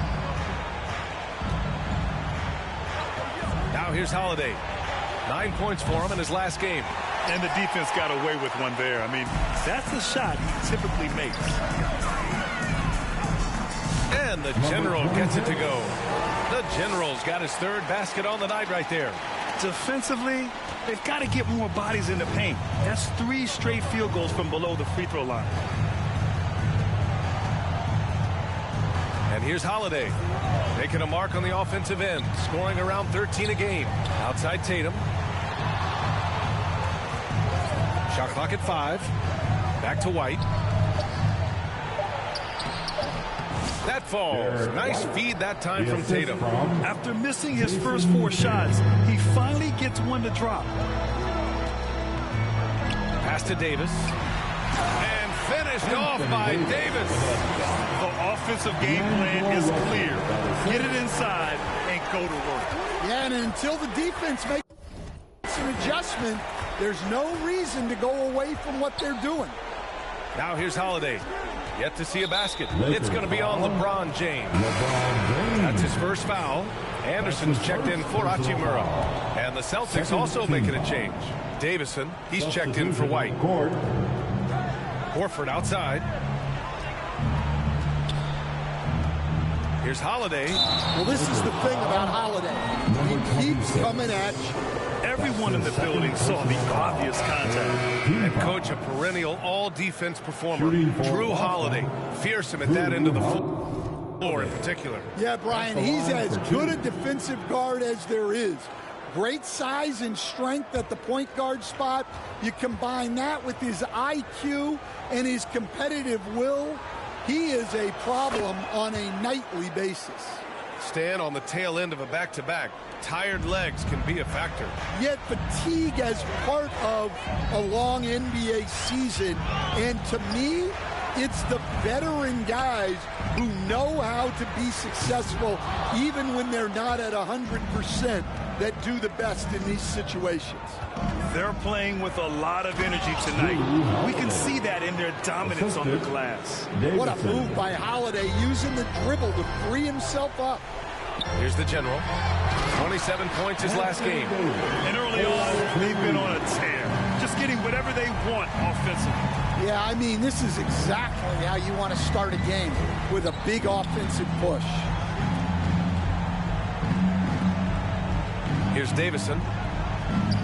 Now here's Holiday. 9 points for him in his last game. And the defense got away with one there. I mean, that's a shot he typically makes. And the General gets it to go. The General's got his 3rd basket on the night right there. Defensively, they've got to get more bodies in the paint. That's 3 straight field goals from below the free throw line. And here's Holiday, making a mark on the offensive end, scoring around 13 a game. Outside Tatum. Shot clock at 5. Back to White. That falls. Nice feed that time from Tatum. After missing his first 4 shots, he finally gets one to drop. Pass to Davis. And finished off by Davis. The offensive game plan is clear. Get it inside and go to work. Yeah, and until the defense makes an adjustment, there's no reason to go away from what they're doing. Now here's Holiday. Yet to see a basket. It's going to be on LeBron James. That's his first foul. Anderson's checked in for Hachimura. And the Celtics also making a change. Davison, he's checked in for White. Horford outside. Here's Holiday. Well, this is the thing about Holiday. He keeps coming at you. Everyone in the building saw the obvious contact. And coach, a perennial all-defense performer, Drew Holiday, fearsome at that end of the floor in particular. Yeah, Brian, he's as good a defensive guard as there is. Great size and strength at the point guard spot. You combine that with his IQ and his competitive will, he is a problem on a nightly basis. Stan, on the tail end of a back-to-back, tired legs can be a factor. Yet fatigue as part of a long NBA season. And to me, it's the veteran guys who know how to be successful even when they're not at 100% that do the best in these situations. They're playing with a lot of energy tonight. We can see that in their dominance on the glass. What a move by Holiday, using the dribble to free himself up. Here's the general. 27 points his last game. And early on, they've been on a tear. Just getting whatever they want offensively. Yeah, I mean, this is exactly how you want to start a game, with a big offensive push. Here's Davison.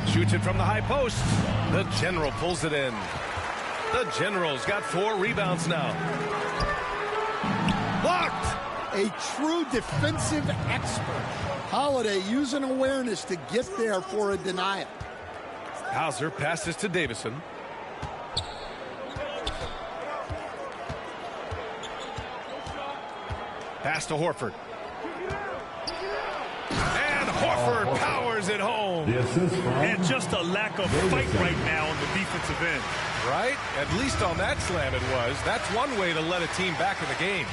Shoots it from the high post. The general pulls it in. The general's got 4 rebounds now. Blocked! A true defensive expert. Holiday using awareness to get there for a denial. Hauser passes to Davison. Pass to Horford. And Horford powers it home. And just a lack of fight right now on the defensive end. Right? At least on that slam it was. That's one way to let a team back in the game.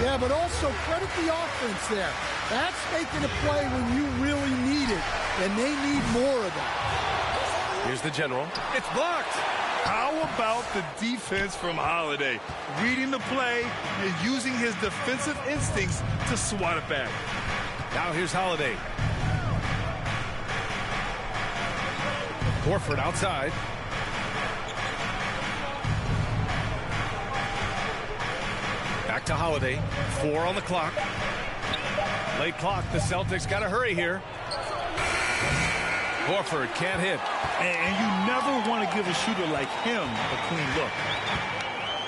Yeah, but also credit the offense there. That's making a play when you really need it, and they need more of that. Here's the general. It's blocked. How about the defense from Holiday? Reading the play and using his defensive instincts to swat it back. Now here's Holiday. Horford outside. Back to Holiday. 4 on the clock. Late clock. The Celtics got to hurry here. Horford can't hit. And you never want to give a shooter like him a clean look.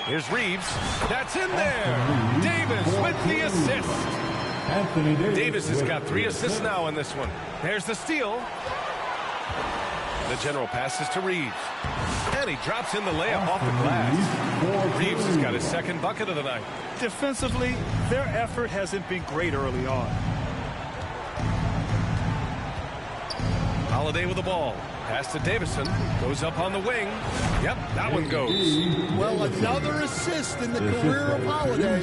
Here's Reeves. That's in there. Davis with the assist. Davis has got 3 assists now in this one. There's the steal. The general passes to Reeves. And he drops in the layup off the glass. Reeves has got his second bucket of the night. Defensively, their effort hasn't been great early on. Holiday with the ball. Pass to Davison. Goes up on the wing. Yep, that one goes. Well, another assist in the career of Holiday.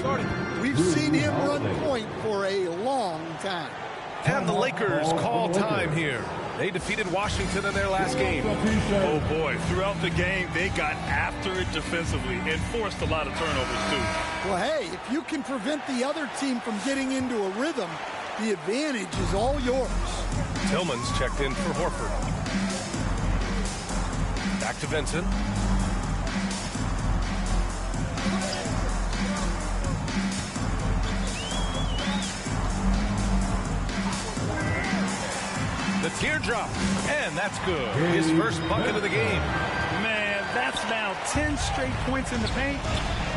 We've seen him run point for a long time. And the Lakers call time here. They defeated Washington in their last game. Oh, boy. Throughout the game, they got after it defensively and forced a lot of turnovers, too. Well, hey, if you can prevent the other team from getting into a rhythm, the advantage is all yours. Tillman's checked in for Horford. Back to Vincent. The teardrop, and that's good. His first bucket of the game. Man, that's now 10 straight points in the paint.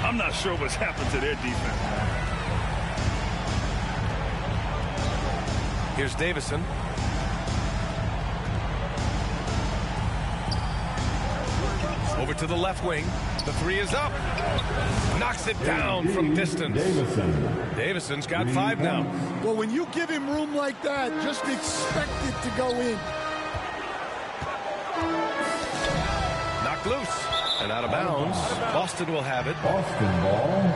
I'm not sure what's happened to their defense. Here's Davison. Over to the left wing. The 3 is up. Knocks it down from distance. Davison's got 5 now. Well, when you give him room like that, just expect it to go in. Knocked loose and out of bounds. Boston will have it. Boston ball.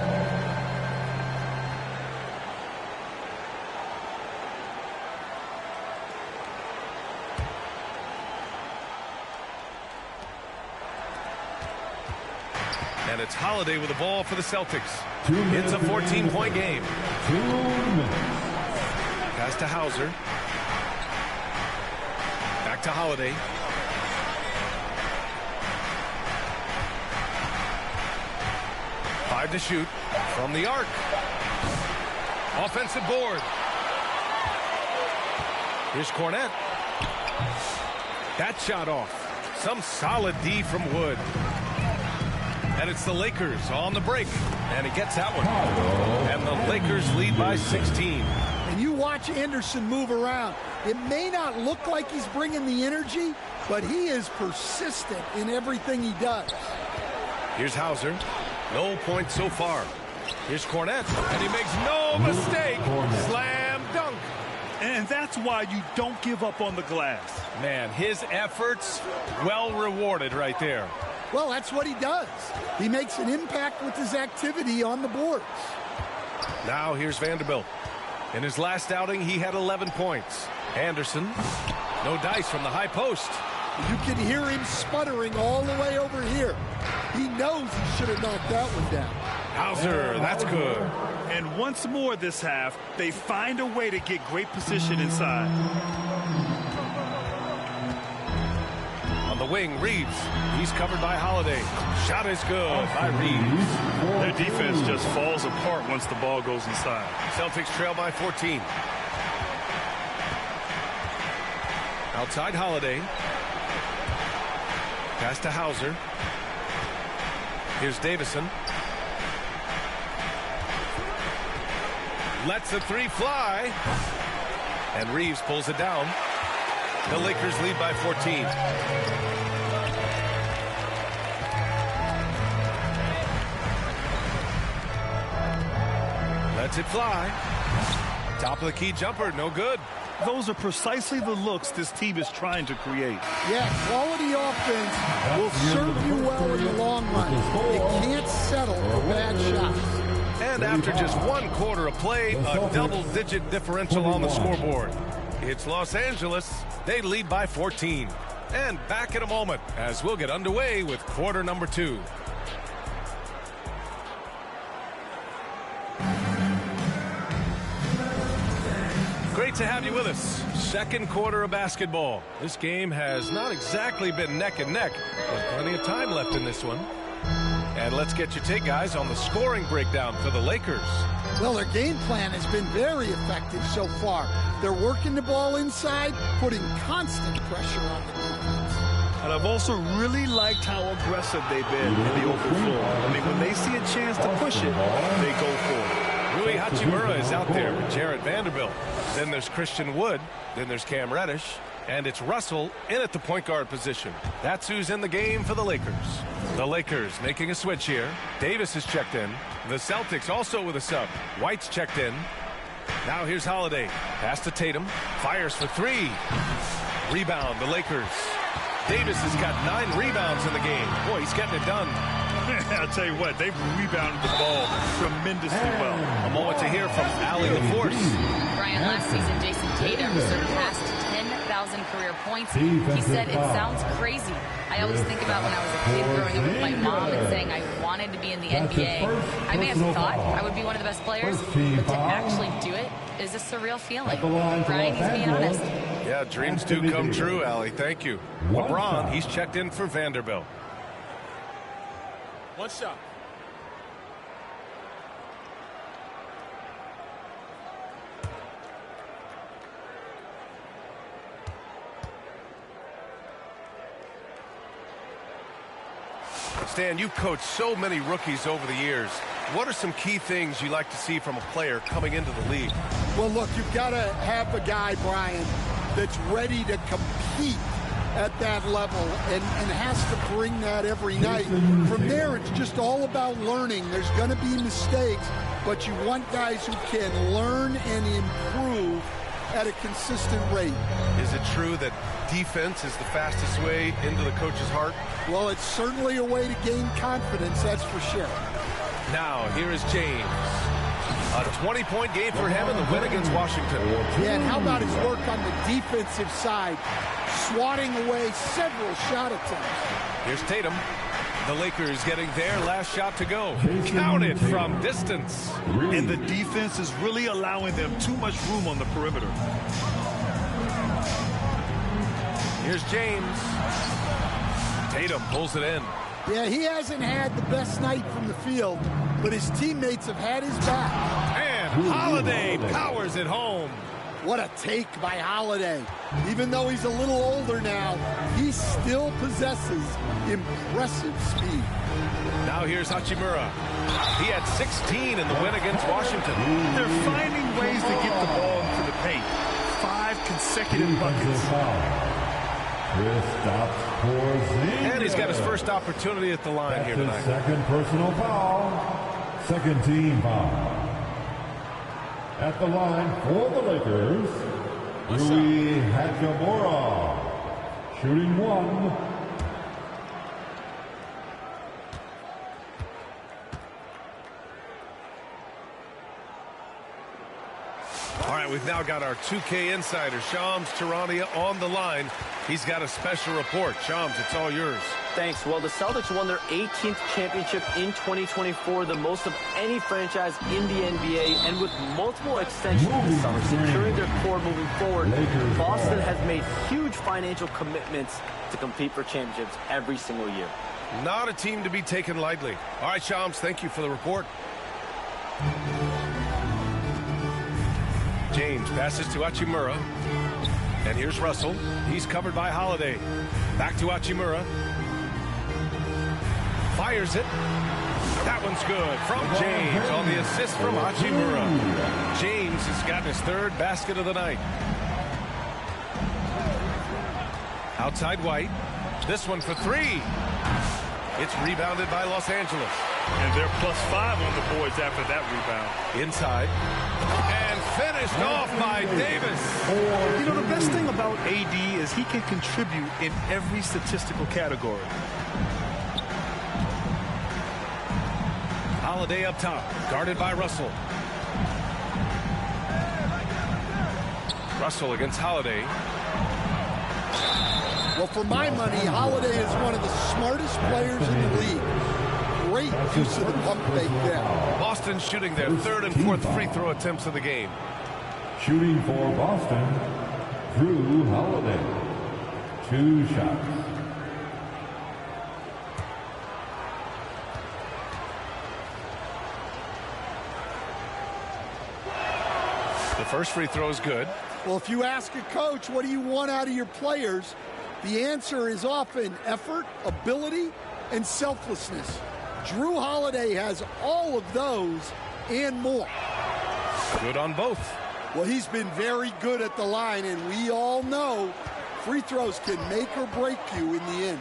And And it's Holiday with the ball for the Celtics. It's a 14-point game. 2 minutes. Pass to Hauser. Back to Holiday. Five to shoot from the arc. Offensive board. Here's Cornette. That shot off. Some solid D from Wood. And it's the Lakers on the break. And he gets that one. And the Lakers lead by 16. And you watch Anderson move around. It may not look like he's bringing the energy, but he is persistent in everything he does. Here's Hauser. No points so far. Here's Cornette. And he makes no mistake. Slam dunk. And that's why you don't give up on the glass. Man, his efforts well rewarded right there. Well, that's what he does. He makes an impact with his activity on the boards. Now here's Vanderbilt. In his last outing, he had 11 points. Anderson, no dice from the high post. You can hear him sputtering all the way over here. He knows he should have knocked that one down. Hauser, that's good. And once more this half, they find a way to get great position inside. On the wing, Reeves. He's covered by Holiday. Shot is good by Reeves. Their defense just falls apart once the ball goes inside. Celtics trail by 14. Outside Holiday. Pass to Hauser. Here's Davison. Lets the three fly. And Reeves pulls it down. The Lakers lead by 14. Lets it fly. Top of the key jumper, no good. Those are precisely the looks this team is trying to create. Yeah, quality offense will serve you well in the long run. You can't settle for bad shots. And after just 1 quarter of play, a double-digit differential on the scoreboard. It's Los Angeles. They lead by 14. And back in a moment as we'll get underway with quarter number 2. Great to have you with us. Second quarter of basketball. This game has not exactly been neck and neck, but plenty of time left in this one. And let's get your take, guys, on the scoring breakdown for the Lakers. Well, their game plan has been very effective so far. They're working the ball inside, putting constant pressure on the defense. And I've also really liked how aggressive they've been in the open floor. I mean, when they see a chance to push it, they go for it. Rui Hachimura is out there with Jarrett Vanderbilt. Then there's Christian Wood. Then there's Cam Reddish. And it's Russell in at the point guard position. That's who's in the game for the Lakers. The Lakers making a switch here. Davis is checked in. The Celtics also with a sub. White's checked in. Now here's Holiday. Pass to Tatum. Fires for 3. Rebound, the Lakers. Davis has got 9 rebounds in the game. Boy, he's getting it done. I'll tell you what, they've rebounded the ball tremendously well. A moment to hear from Allie LaForce. Brian, last season, Jason Tatum surpassed 10,000 career points. He said, it sounds crazy. I always think about when I was a kid growing up with my mom and saying I wanted to be in the NBA. I may have thought I would be one of the best players, but to actually do it is a surreal feeling. Brian, he's being honest. Yeah, dreams do come true, Allie. Thank you. LeBron, he's checked in for Vanderbilt. One shot. Stan, you've coached so many rookies over the years. What are some key things you like to see from a player coming into the league? Well, look, you've got to have a guy, Brian, that's ready to compete at that level and has to bring that every night. From there, it's just all about learning. There's going to be mistakes, but you want guys who can learn and improve at a consistent rate. Is it true that defense is the fastest way into the coach's heart? Well, it's certainly a way to gain confidence, that's for sure. Now, here is James. A 20-point game for him in the win against Washington. Yeah, and how about his work on the defensive side, swatting away several shot attempts. Here's Tatum. The Lakers getting their last shot to go. Counted from distance. And the defense is really allowing them too much room on the perimeter. Here's James. Tatum pulls it in. Yeah, he hasn't had the best night from the field, but his teammates have had his back. And Holiday powers it home. What a take by Holiday. Even though he's a little older now, he still possesses impressive speed. Now here's Hachimura. He had 16 in the win against Washington. They're finding ways to get the ball into the paint. 5 consecutive buckets. And he's got his first opportunity at the line here tonight. Second personal foul. Second team foul. At the line for the Lakers, Rui Hachimura. Shooting 1. All right, we've now got our 2K insider, Shams Charania, on the line. He's got a special report. Shams, it's all yours. Thanks. Well, the Celtics won their 18th championship in 2024, the most of any franchise in the NBA, and with multiple extensions this summer, securing their core moving forward, Boston has made huge financial commitments to compete for championships every single year. Not a team to be taken lightly. All right, Shams, thank you for the report. James passes to Hachimura. And here's Russell. He's covered by Holiday. Back to Hachimura. Fires it. That one's good from James on the assist from Hachimura. James has gotten his 3rd basket of the night. Outside White. This one for 3. It's rebounded by Los Angeles. And they're +5 on the boards after that rebound. Inside. And finished off by Davis. You know, the best thing about AD is he can contribute in every statistical category. Holiday up top, guarded by Russell. Russell against Holiday. Well, for my money, Holiday is one of the smartest players in the league. Great use of the pump fake there. Boston shooting their 3rd and 4th free throw attempts of the game. Shooting for Boston, Drew Holiday. 2 shots. The first free throw is good. Well, if you ask a coach, what do you want out of your players? The answer is often effort, ability, and selflessness. Drew Holiday has all of those and more. Good on both. Well, he's been very good at the line, and we all know free throws can make or break you in the end.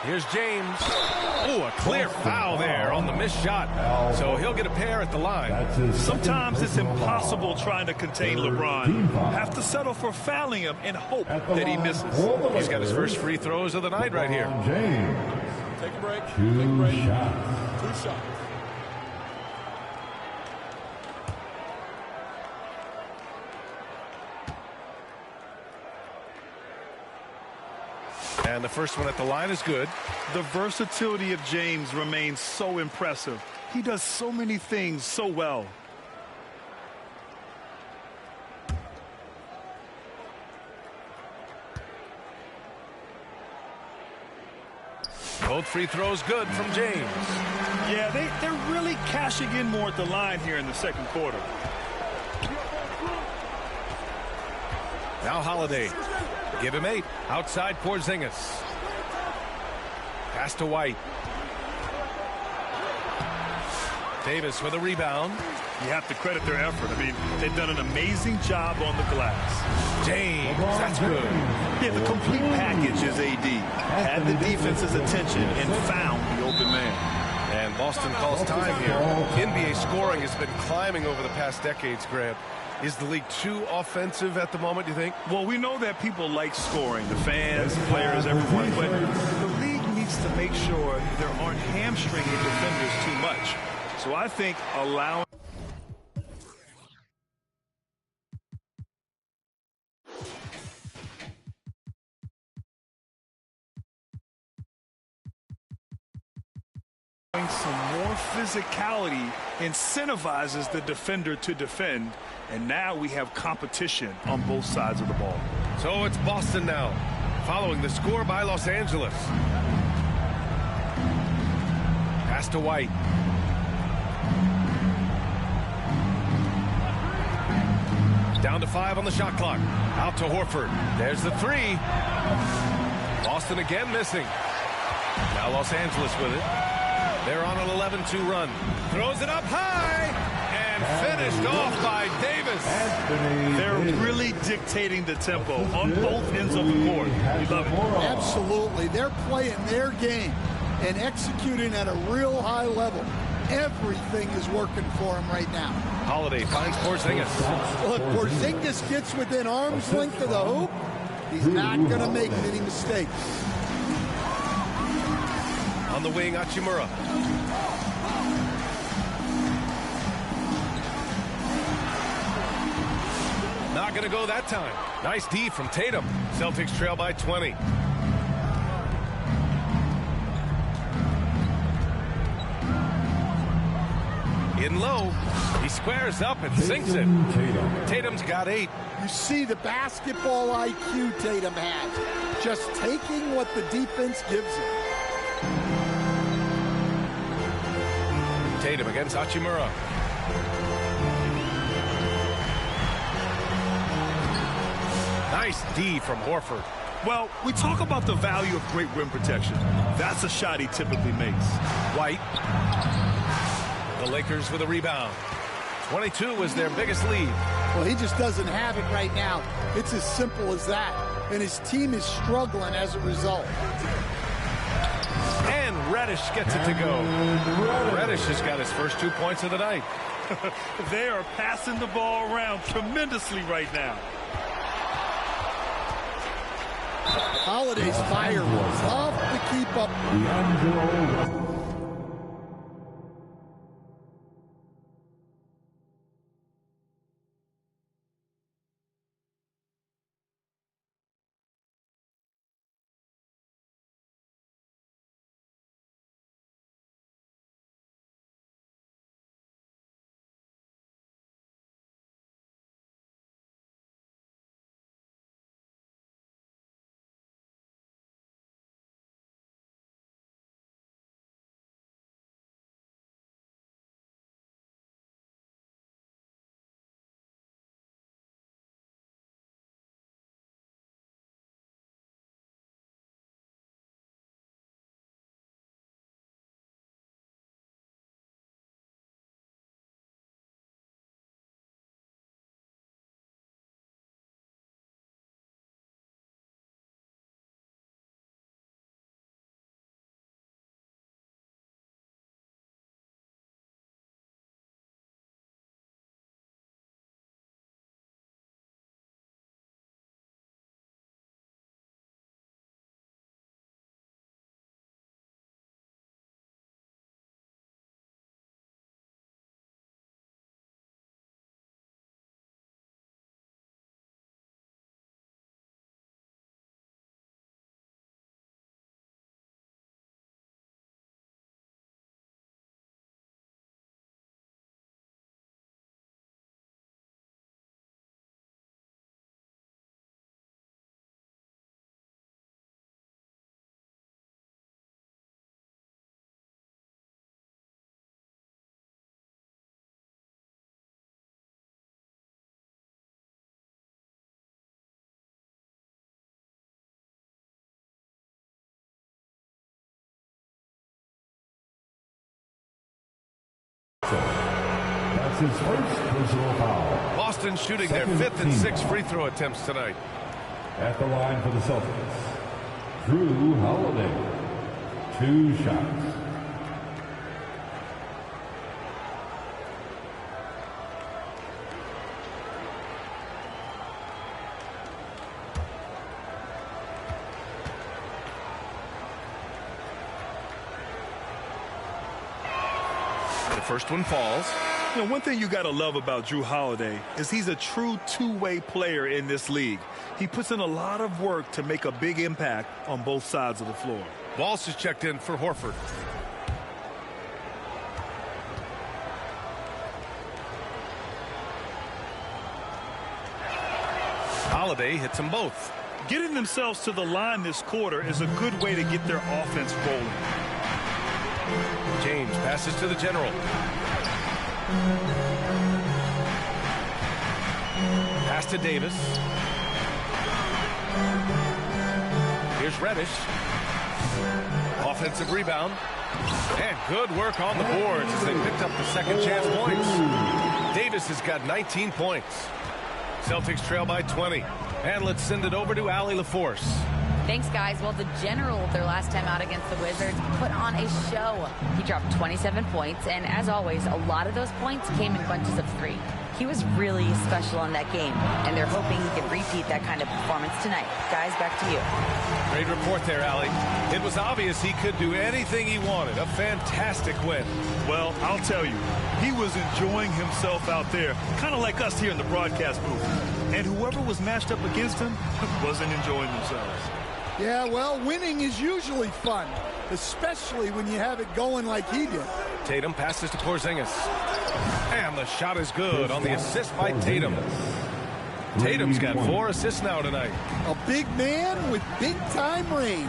Here's James. Oh, a clear foul there on the missed shot. So he'll get a pair at the line. Sometimes it's impossible trying to contain LeBron. Have to settle for fouling him and hope that he misses. He's got his first free throws of the night right here. Take a break. 2 shots. 2 shots. And the first one at the line is good. The versatility of James remains so impressive. He does so many things so well. Both free throws good from James. Yeah, they're really cashing in more at the line here in the second quarter. Now Holiday. Give him 8. Outside Porzingis. Pass to White. Davis with a rebound. You have to credit their effort. I mean, they've done an amazing job on the glass. James, that's good. Yeah, the complete package is AD. Had the defense's attention and found the open man. And Boston calls time here. NBA scoring has been climbing over the past decades, Grant. Is the league too offensive at the moment, do you think? Well, we know that people like scoring, the fans, players, everyone, but the league needs to make sure there aren't hamstringing defenders too much. So I think allowing Some more physicality incentivizes the defender to defend, and now we have competition on both sides of the ball. So it's Boston now, following the score by Los Angeles. Pass to White. Down to 5 on the shot clock. Out to Horford. There's the 3. Boston again missing. Now Los Angeles with it. They're on an 11-2 run. Throws it up high and finished off by Davis. They're really dictating the tempo on both ends of the court. We love it. Absolutely. They're playing their game and executing at a real high level. Everything is working for him right now. Holiday finds Porzingis. Well, if Porzingis gets within arm's length of the hoop, he's not going to make any mistakes. On the wing, Hachimura. Not going to go that time. Nice D from Tatum. Celtics trail by 20. In low, he squares up and sinks it. Tatum's got 8. You see the basketball IQ Tatum has. Just taking what the defense gives him. Tatum against Hachimura. Nice D from Horford. Well, we talk about the value of great rim protection. That's a shot he typically makes. White. The Lakers with a rebound. 22 is their biggest lead. Well, he just doesn't have it right now. It's as simple as that. And his team is struggling as a result. And Reddish gets it to go. Reddish has got his first 2 points of the night. They are passing the ball around tremendously right now. Holiday's fire was tough to keep up. That's his first personal foul. Boston shooting their 5th and 6th free throw attempts tonight. At the line for the Celtics, Drew Holiday. 2 shots. The first one falls. You know, one thing you got to love about Drew Holiday is he's a true two-way player in this league. He puts in a lot of work to make a big impact on both sides of the floor. Walsh is checked in for Horford. Holiday hits them both. Getting themselves to the line this quarter is a good way to get their offense rolling. James passes to the general. Pass to Davis. Here's Reddish. Offensive rebound. And good work on the boards as they picked up the second chance points. Davis has got 19 points. Celtics trail by 20. And let's send it over to Allie LaForce. Thanks, guys. Well, the general, their last time out against the Wizards, put on a show. He dropped 27 points, and as always, a lot of those points came in bunches of 3. He was really special in that game, and they're hoping he can repeat that kind of performance tonight. Guys, back to you. Great report there, Allie. It was obvious he could do anything he wanted. A fantastic win. Well, I'll tell you, he was enjoying himself out there, kind of like us here in the broadcast booth. And whoever was matched up against him wasn't enjoying themselves. Yeah, well, winning is usually fun, especially when you have it going like he did. Tatum passes to Porzingis. And the shot is good on the assist by Tatum. Tatum's got 4 assists now tonight. A big man with big-time range.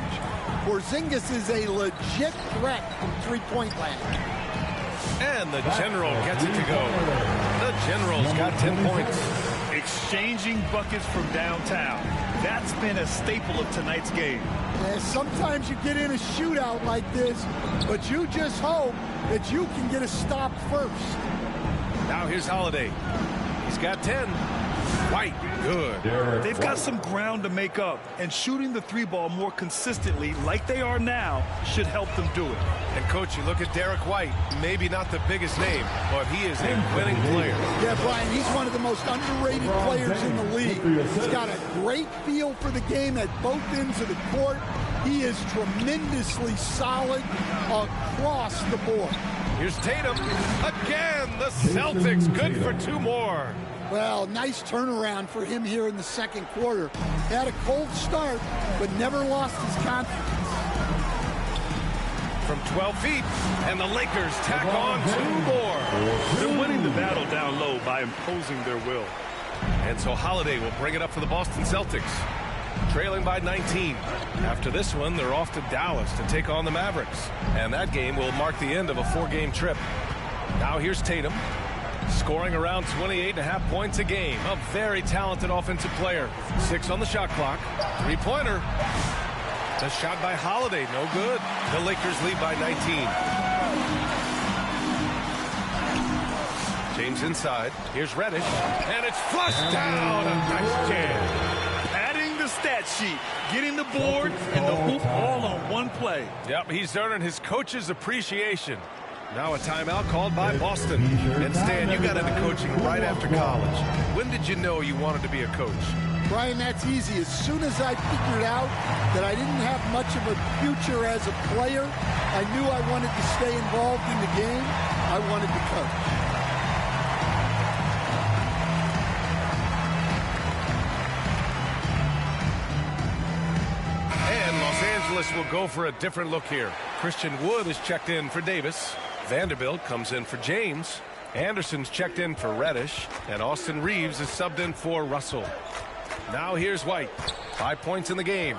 Porzingis is a legit threat from three-point land. And the general gets it to go. The general's got 10 points. Exchanging buckets from downtown. That's been a staple of tonight's game. Yeah, sometimes you get in a shootout like this, but you just hope that you can get a stop first. Now here's Holiday. He's got 10. White, good. They've got some ground to make up, and shooting the 3-ball more consistently like they are now should help them do it. And, Coach, you look at Derek White, maybe not the biggest name, but he is a winning player. Yeah, Brian, he's one of the most underrated players in the league. He's got a great feel for the game at both ends of the court. He is tremendously solid across the board. Here's Tatum. Again, the Celtics good for 2 more. Well, nice turnaround for him here in the second quarter. Had a cold start, but never lost his confidence. From 12 feet, and the Lakers tack on 2 more. They're winning the battle down low by imposing their will. And so Holiday will bring it up for the Boston Celtics, trailing by 19. After this one, they're off to Dallas to take on the Mavericks. And that game will mark the end of a 4-game trip. Now here's Tatum, scoring around 28.5 points a game. A very talented offensive player. 6 on the shot clock. 3-pointer. The shot by Holiday, no good. The Lakers lead by 19. James inside. Here's Reddish. And it's flushed down. A nice jam. Adding the stat sheet, getting the board and the hoop all on one play. Yep, he's earning his coach's appreciation. Now a timeout called by Boston. And Stan, you got into coaching right after college. When did you know you wanted to be a coach? Brian, that's easy. As soon as I figured out that I didn't have much of a future as a player, I knew I wanted to stay involved in the game. I wanted to coach. And Los Angeles will go for a different look here. Christian Wood is checked in for Davis. Vanderbilt comes in for James. Anderson's checked in for Reddish. And Austin Reeves is subbed in for Russell. Now here's White. 5 points in the game.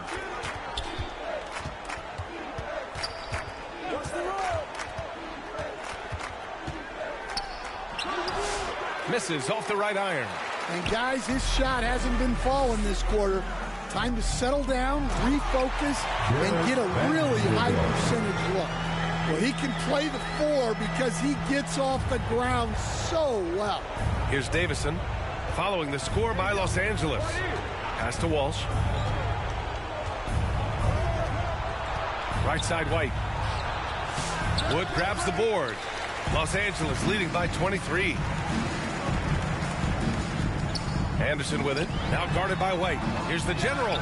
Misses off the right iron. And guys, his shot hasn't been falling this quarter. Time to settle down, refocus, and get a really high percentage look. Well, he can play the 4 because he gets off the ground so well. Here's Davison, following the score by Los Angeles. Pass to Walsh. Right side White. Wood grabs the board. Los Angeles leading by 23. Anderson with it. Now guarded by White. Here's the general.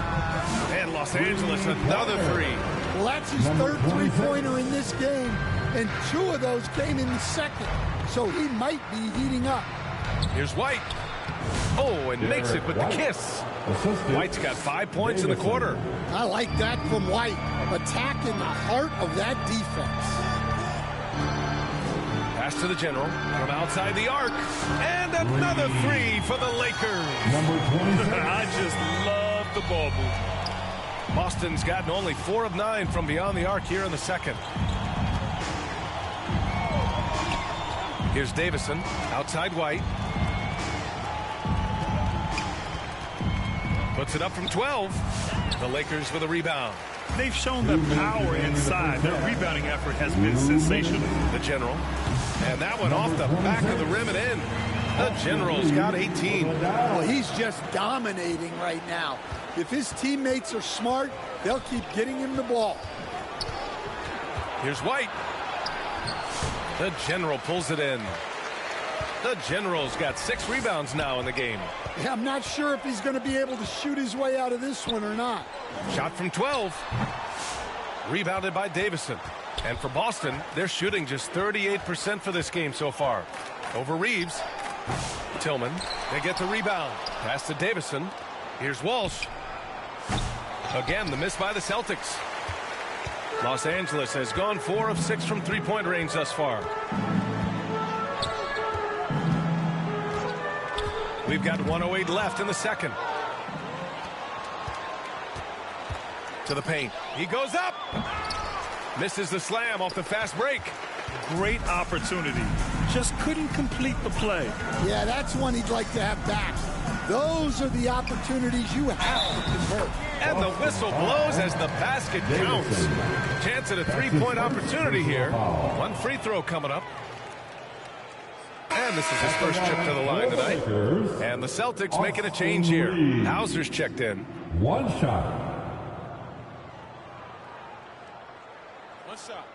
And Los Angeles another 3. Well, that's his 3rd three-pointer in this game, and 2 of those came in the second. So he might be heating up. Here's White. Oh, and makes it with the kiss. White's got 5 points in the quarter. I like that from White. Attacking the heart of that defense. Pass to the General from outside the arc. And another three for the Lakers. I just love the ball movement. Boston's gotten only 4 of 9 from beyond the arc here in the second. Here's Davison, outside White. Puts it up from 12. The Lakers with a rebound. They've shown the power inside. Their rebounding effort has been sensational. The General. And that one off the back of the rim and in. The General's got 18. Well, he's just dominating right now. If his teammates are smart, they'll keep getting him the ball. Here's White. The General pulls it in. The General's got 6 rebounds now in the game. Yeah, I'm not sure if he's going to be able to shoot his way out of this one or not. Shot from 12. Rebounded by Davison. And for Boston, they're shooting just 38% for this game so far. Over Reeves. Tillman. They get the rebound. Pass to Davison. Here's Walsh. Again, the miss by the Celtics. Los Angeles has gone 4 of 6 from three-point range thus far. We've got 1:08 left in the second. To the paint. He goes up. Misses the slam off the fast break. Great opportunity. Just couldn't complete the play. Yeah, that's one he'd like to have back. Those are the opportunities you have to convert. And the whistle blows as the basket counts. Chance at a three-point opportunity here. One free throw coming up. And this is his first trip to the line tonight. And the Celtics making a change here. Hauser's checked in. One shot. One shot.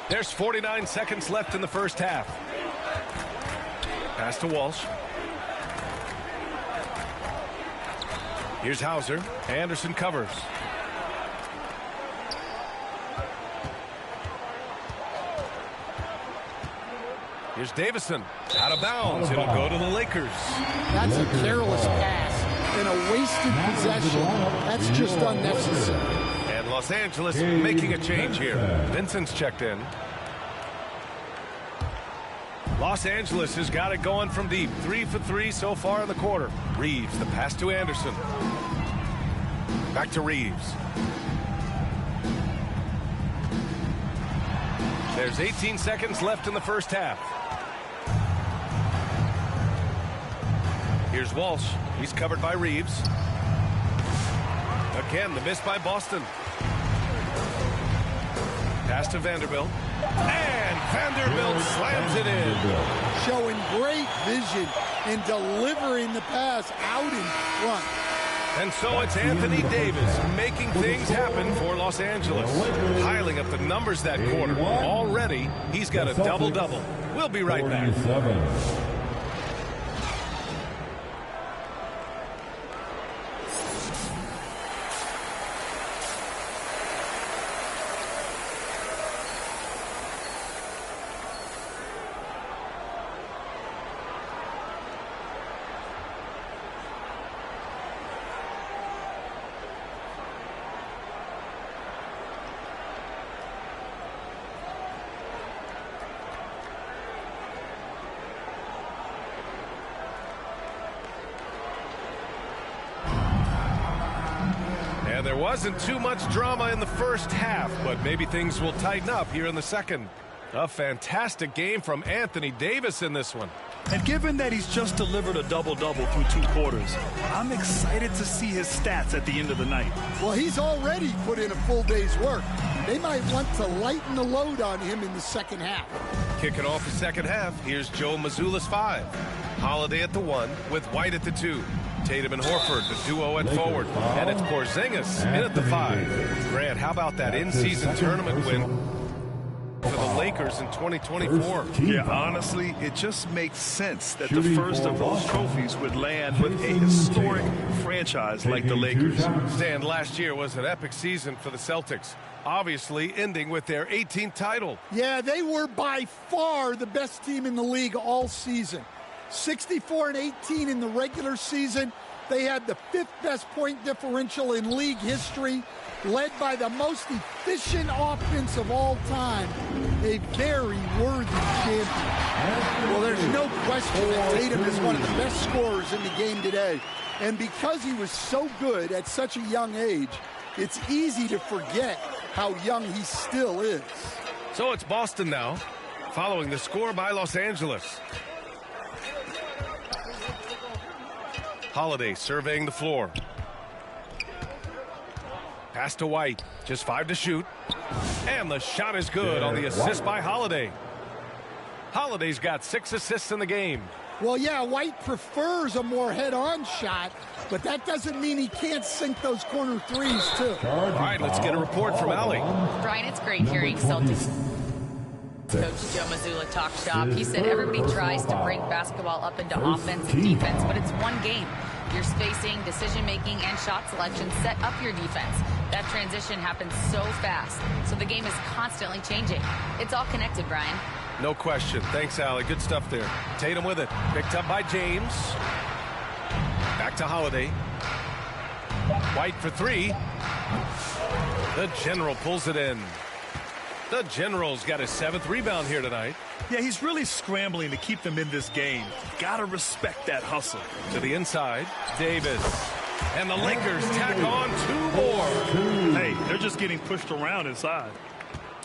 There's 49 seconds left in the first half. Pass to Walsh. Here's Hauser. Anderson covers. Here's Davison. Out of bounds. It'll go to the Lakers. That's a careless pass and a wasted possession. That's just unnecessary. And Los Angeles making a change here. Vincent's checked in. Los Angeles has got it going from deep. 3 for 3 so far in the quarter. Reeves, the pass to Anderson. Back to Reeves. There's 18 seconds left in the first half. Here's Walsh. He's covered by Reeves. Again, the miss by Boston. Pass to Vanderbilt. And Vanderbilt slams it in. Showing great vision and delivering the pass out in front. And so it's Anthony Davis making things happen for Los Angeles. Piling up the numbers that quarter. Already, he's got a double-double. We'll be right back. And there wasn't too much drama in the first half, but maybe things will tighten up here in the second. A fantastic game from Anthony Davis in this one. And given that he's just delivered a double-double through 2 quarters, I'm excited to see his stats at the end of the night. Well, he's already put in a full day's work. They might want to lighten the load on him in the second half. Kicking off the second half, here's Joe Mazzulla's 5. Holiday at the 1 with White at the 2. Tatum and Horford, the duo at forward. And it's Porzingis in at the 5. Grant, how about that in-season tournament win for the Lakers in 2024? Yeah, honestly, it just makes sense that the first of those trophies would land with a historic franchise like the Lakers. Stan, last year was an epic season for the Celtics. obviously ending with their 18th title. Yeah, they were by far the best team in the league all season. 64-18 in the regular season. They had the 5th best point differential in league history, led by the most efficient offense of all time. A very worthy champion. Well, there's no question that Tatum is one of the best scorers in the game today. And because he was so good at such a young age, it's easy to forget how young he still is. So it's Boston now, following the score by Los Angeles. Holiday surveying the floor. Pass to White, just 5 to shoot. And the shot is good on the assist by Holiday. Holiday's got 6 assists in the game. Well, yeah, White prefers a more head-on shot, but that doesn't mean he can't sink those corner threes, too. All right, let's get a report from Allie. Brian, it's great hearing Celtics coach Joe Mazzulla talk shop. He said everybody tries to bring basketball up into offense and defense, but it's one game. Your spacing, decision-making, and shot selection set up your defense. That transition happens so fast, so the game is constantly changing. It's all connected, Brian. No question. Thanks, Allie. Good stuff there. Tatum with it. Picked up by James. Back to Holiday. White for 3. The General pulls it in. The General's got his 7th rebound here tonight. Yeah, he's really scrambling to keep them in this game. Gotta respect that hustle. To the inside, Davis. And the Lakers tack on 2 more. Hey, they're just getting pushed around inside.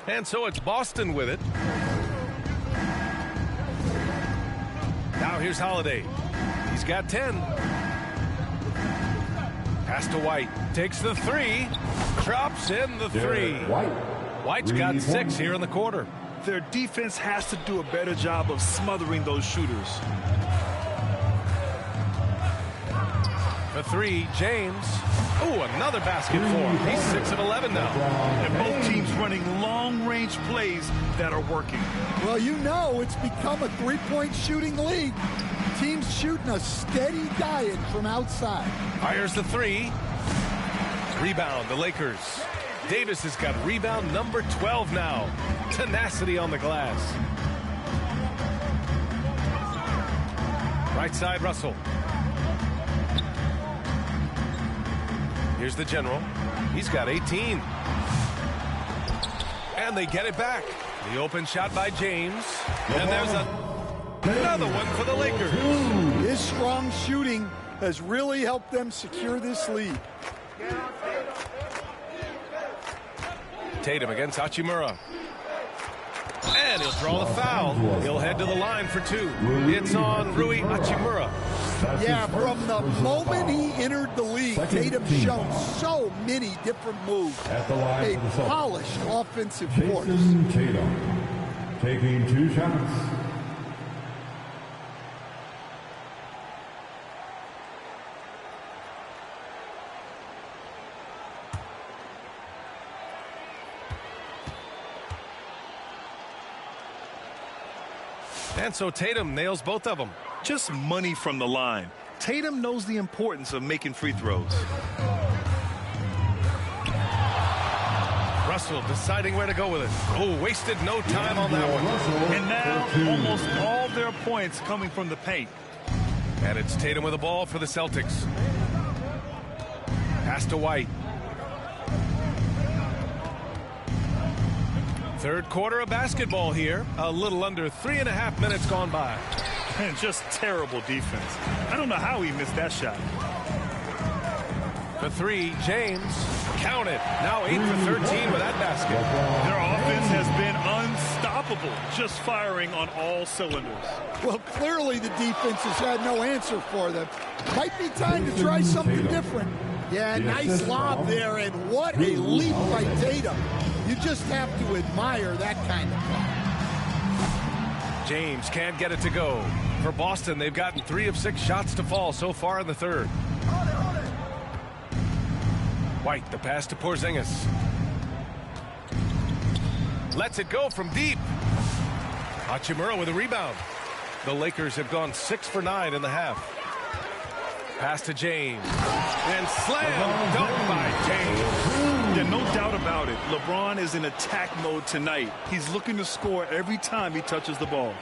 And so it's Boston with it. Now here's Holiday. He's got 10. Pass to White. Takes the 3. Drops in the 3. White's got 6 here in the quarter. Their defense has to do a better job of smothering those shooters. For 3, James. Oh, another basket for him. He's 6 of 11 now. And both teams running long-range plays that are working. Well, you know it's become a three-point shooting league. Teams shooting a steady diet from outside. Fires the 3. Rebound, the Lakers. Davis has got rebound number 12 now. Tenacity on the glass. Right side, Russell. Here's the General. He's got 18. And they get it back. The open shot by James. And there's another one for the Lakers. His strong shooting has really helped them secure this lead. Tatum against Hachimura. And he'll draw the foul. He'll head to the line for 2. It's on Rui Hachimura. Yeah, from the moment he entered the league, Tatum's shown so many different moves. A polished offensive force. Tatum taking 2 shots. And so Tatum nails both of them. Just money from the line. Tatum knows the importance of making free throws. Russell deciding where to go with it. Oh, wasted no time on that one. And now almost all their points coming from the paint. And it's Tatum with the ball for the Celtics. Pass to White. Third quarter of basketball here. A little under 3.5 minutes gone by. And just terrible defense. I don't know how he missed that shot. For 3, James. Count it. Now 8 for 13 with that basket. Their offense has been unstoppable. Just firing on all cylinders. Well, clearly the defense has had no answer for them. Might be time to try something different. Yeah, nice lob there, and what a leap by Tatum. You just have to admire that kind of play. James can't get it to go. For Boston, they've gotten 3 of 6 shots to fall so far in the third. White, the pass to Porzingis. Lets it go from deep. Hachimura with a rebound. The Lakers have gone 6 for 9 in the half. Pass to James. And slam dunk by James. Yeah, no doubt about it. LeBron is in attack mode tonight. He's looking to score every time he touches the ball.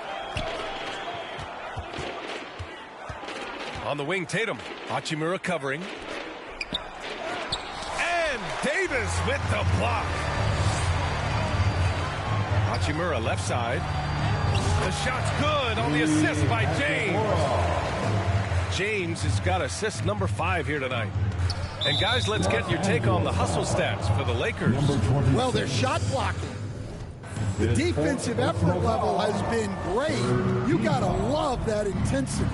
On the wing, Tatum. Hachimura covering. And Davis with the block. Hachimura left side. The shot's good on the assist by James. James has got assist number 5 here tonight. And guys, let's get your take on the hustle stats for the Lakers. Well, they're shot blocking. The defensive effort level has been great. You gotta love that intensity.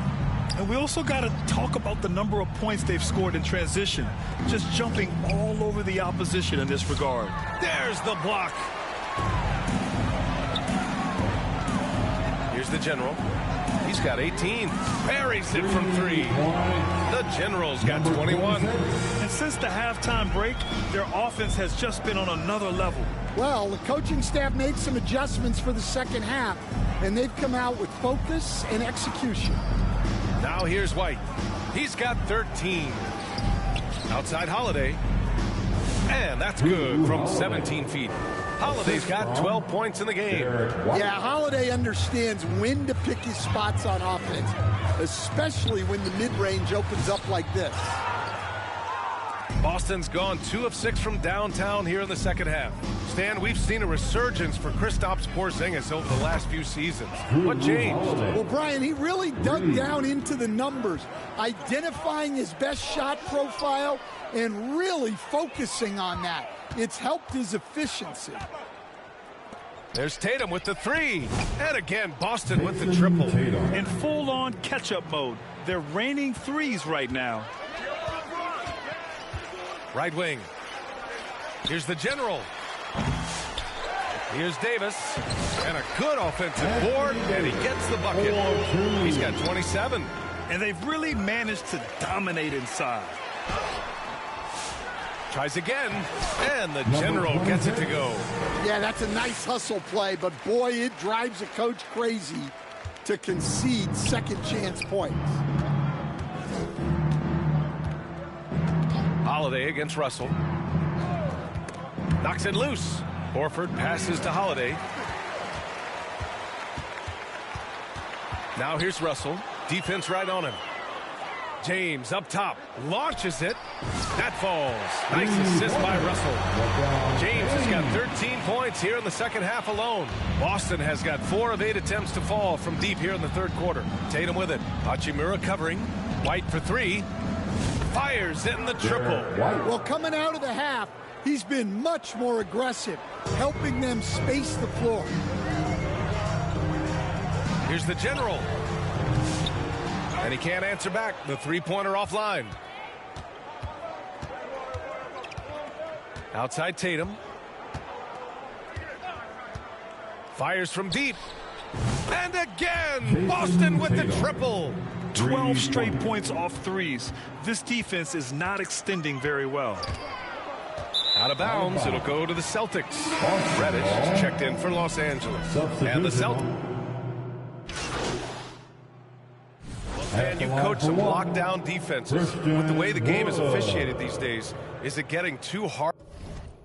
And we also got to talk about the number of points they've scored in transition. Just jumping all over the opposition in this regard. There's the block. Here's the General. He's got 18. Buries it from 3. The General's got 21. And since the halftime break, their offense has just been on another level. Well, the coaching staff made some adjustments for the second half, and they've come out with focus and execution. Now here's White. He's got 13. Outside Holiday. And that's good from 17 feet. Holiday's got 12 points in the game. Yeah, Holiday understands when to pick his spots on offense, especially when the mid-range opens up like this. Boston's gone 2 of 6 from downtown here in the second half. Stan, we've seen a resurgence for Kristaps Porzingis over the last few seasons. What changed? Well, Brian, he really dug down into the numbers, identifying his best shot profile and really focusing on that. It's helped his efficiency. There's Tatum with the 3. And again, Boston with the triple. In full-on catch-up mode. They're raining threes right now. Right wing. Here's the General. Here's Davis. And a good offensive board. And he gets the bucket. He's got 27. And they've really managed to dominate inside. Tries again. And the General gets it to go. Yeah, that's a nice hustle play. But, boy, it drives a coach crazy to concede second chance points. Holiday against Russell. Knocks it loose. Horford passes to Holiday. Now here's Russell. Defense right on him. James up top. Launches it. That falls. Nice assist by Russell. James has got 13 points here in the second half alone. Boston has got 4 of 8 attempts to fall from deep here in the third quarter. Tatum with it. Hachimura covering. White for 3. Fires in the triple. Well, coming out of the half, he's been much more aggressive, helping them space the floor. Here's the General. And he can't answer back. The three-pointer offline. Outside Tatum. Fires from deep. And again, Boston with the triple. 12 straight points off threes. This defense is not extending very well. Out of bounds, it'll go to the Celtics. Reddish is checked in for Los Angeles. And the Celtics. And you coach some lockdown defenses. With the way the game is officiated these days, is it getting too hard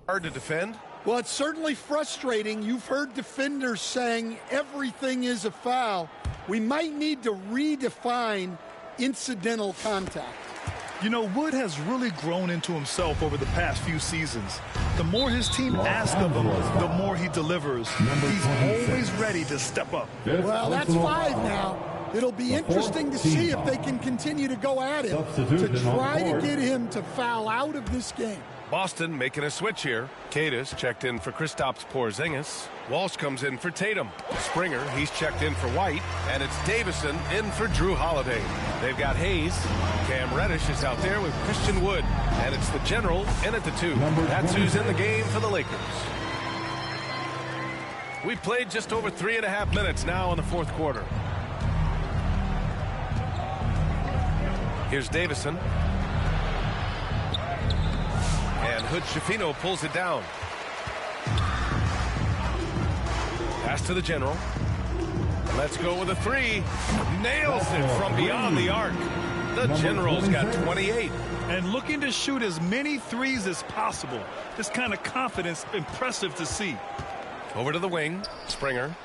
to defend? Well, it's certainly frustrating. You've heard defenders saying everything is a foul. We might need to redefine incidental contact. You know, Wood has really grown into himself over the past few seasons. The more his team asks of him, the more he delivers. He's always ready to step up. Well, that's 5 now. It'll be interesting to see if they can continue to go at him to try to get him to foul out of this game. Boston making a switch here. Cadis checked in for Kristaps Porzingis. Walsh comes in for Tatum. Springer, he's checked in for White. And it's Davison in for Drew Holiday. They've got Hayes. Cam Reddish is out there with Christian Wood. And it's the General in at the 2. That's who's in the game for the Lakers. We've played just over 3.5 minutes now in the fourth quarter. Here's Davison. And Hood-Schifino pulls it down. Pass to the General. Let's go with a 3. Nails it from beyond the arc. The General's got 28. and looking to shoot as many threes as possible. This kind of confidence, impressive to see. Over to the wing, Springer.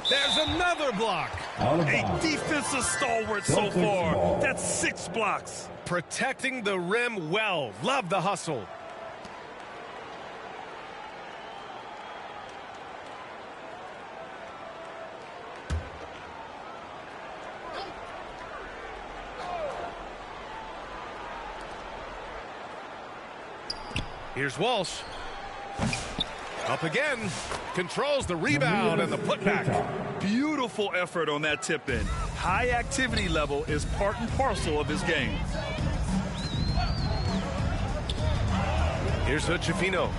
There's another block. A defensive stalwart so far. That's 6 blocks. Protecting the rim well. Love the hustle. Here's Walsh. Up again. Controls the rebound and the putback. Beautiful effort on that tip in. High activity level is part and parcel of his game. Here's Hood-Schifino.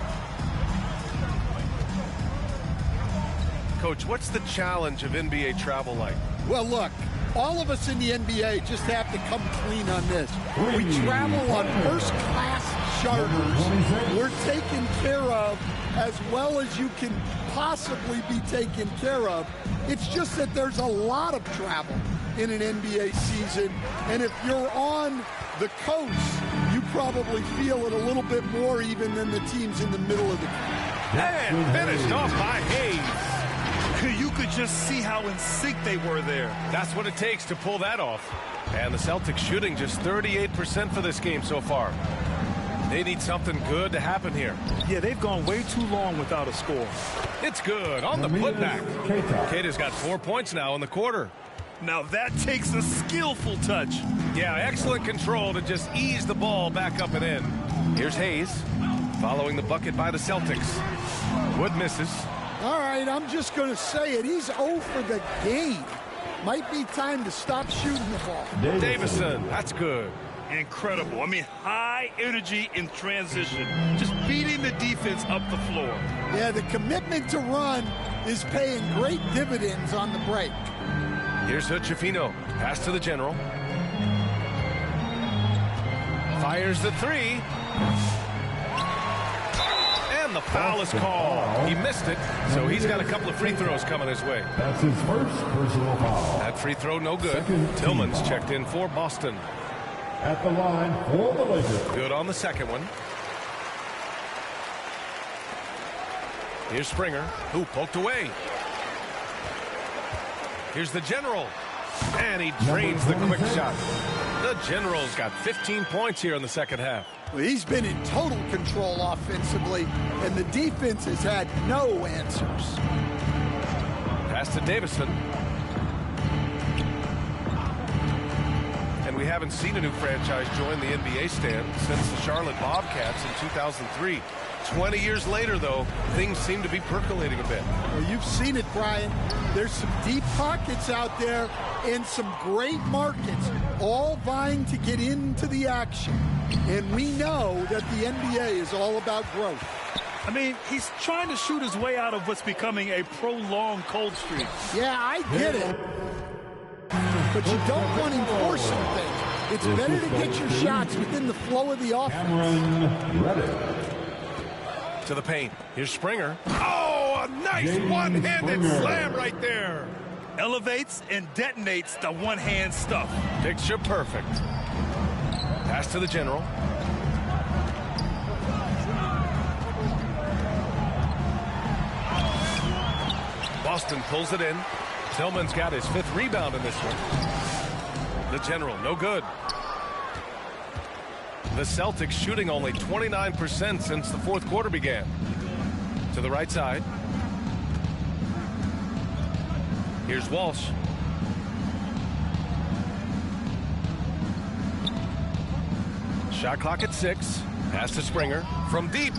Coach, what's the challenge of NBA travel like? Well, look, all of us in the NBA just have to come clean on this. We travel on first-class charters. We're taken care of as well as you can possibly be taken care of. It's just that there's a lot of travel in an NBA season, and if you're on the coast, you probably feel it a little bit more even than the teams in the middle of the country. And finished off by Hayes. You could just see how in sync they were there. That's what it takes to pull that off. And the Celtics shooting just 38% for this game so far. They need something good to happen here. Yeah, they've gone way too long without a score. It's good on the putback. Keita's got 4 points now in the quarter. Now that takes a skillful touch. Yeah, excellent control to just ease the ball back up and in. Here's Hayes following the bucket by the Celtics. Wood misses. All right, I'm just going to say it. He's 0 for the game. Might be time to stop shooting the ball. Davison, that's good. Incredible. I mean, high energy in transition. Just beating the defense up the floor. Yeah, the commitment to run is paying great dividends on the break. Here's Hood-Schifino. Pass to the general. Fires the three. And the foul is called. He missed it, so he's got a couple of free throws coming his way. That's his first personal foul. That free throw no good. Tillman's checked in for Boston. At the line for the Lakers. Good on the second one. Here's Springer, who poked away. Here's the general. And he drains the quick shot. The general's got 15 points here in the second half. Well, he's been in total control offensively, and the defense has had no answers. Pass to Davison. And we haven't seen a new franchise join the NBA stand since the Charlotte Bobcats in 2003. 20 years later, though, things seem to be percolating a bit. Well, you've seen it, Brian. There's some deep pockets out there and some great markets, all vying to get into the action. And we know that the NBA is all about growth. I mean, he's trying to shoot his way out of what's becoming a prolonged cold streak. Yeah, I get it. But you don't want him forcing things. It's better to get your shots within the flow of the offense. Cameron Reddick. To the paint. Here's Springer. Oh, a nice one-handed slam right there. Elevates and detonates the one-hand stuff. Picture perfect. Pass to the general. Boston pulls it in. Tillman's got his 5th rebound in this one. The general, no good. The Celtics shooting only 29% since the 4th quarter began. To the right side. Here's Walsh. Shot clock at 6. Pass to Springer from deep.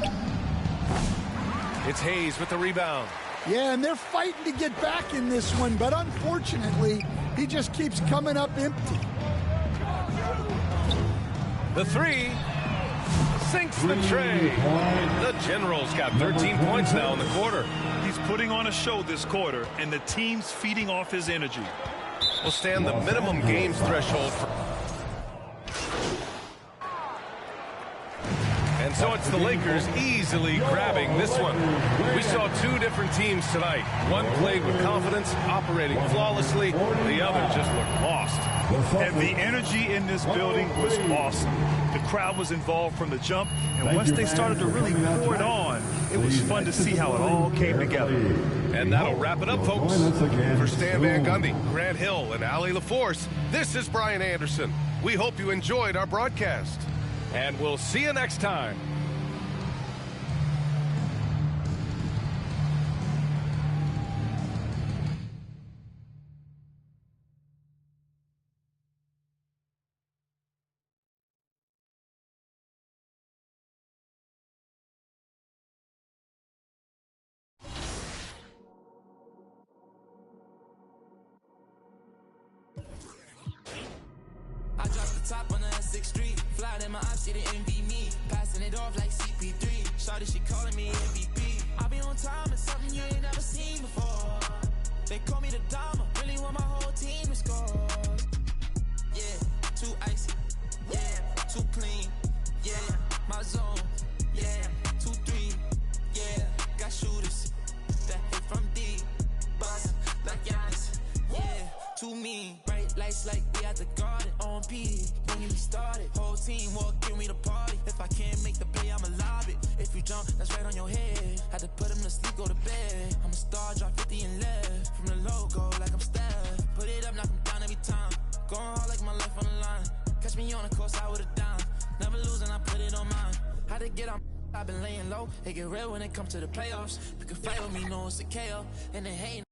It's Hayes with the rebound. Yeah, and they're fighting to get back in this one, but unfortunately, he just keeps coming up empty. The three sinks the tray. The general's got 13 points now in the quarter. He's putting on a show this quarter, and the team's feeding off his energy. Will stand the minimum games threshold. And So it's the Lakers easily grabbing this one. We saw two different teams tonight. One played with confidence, operating flawlessly. The other just looked lost. And the energy in this building was awesome. The crowd was involved from the jump, and once they started to really pour it on, it was fun to see how it all came together. And that'll wrap it up, folks. For Stan Van Gundy, Grant Hill, and Allie LaForce, this is Brian Anderson. We hope you enjoyed our broadcast, and we'll see you next time. I dropped the top on the S6 Street. Fly in my ops, she didn't envy me. Passing it off like CP3. Shawty, she calling me MVP. I be on time, it's something you ain't never seen before. They call me the Dama, really want my whole team to score. Yeah, too icy. Yeah, too clean. Yeah, my zone. Yeah, 2-3. Yeah, got shooters that hit from deep. Bust like Giannis. Yeah, too mean. Bright lights like we at the garden. On P, bringing me started. Whole team walking me to party. If I can't make the play, I'ma lob it. If you jump, that's right on your head. Had to put him to sleep, go to bed. I'm a star, drop 50 and left. From the logo, like I'm Steph. Put it up, knock him down every time. Going hard like my life on the line. Catch me on the course, I would've down. Never losing, I put it on mine. Had to get on. I've been laying low. It get real when it comes to the playoffs. You can fight with me, know it's a KO. And they hating.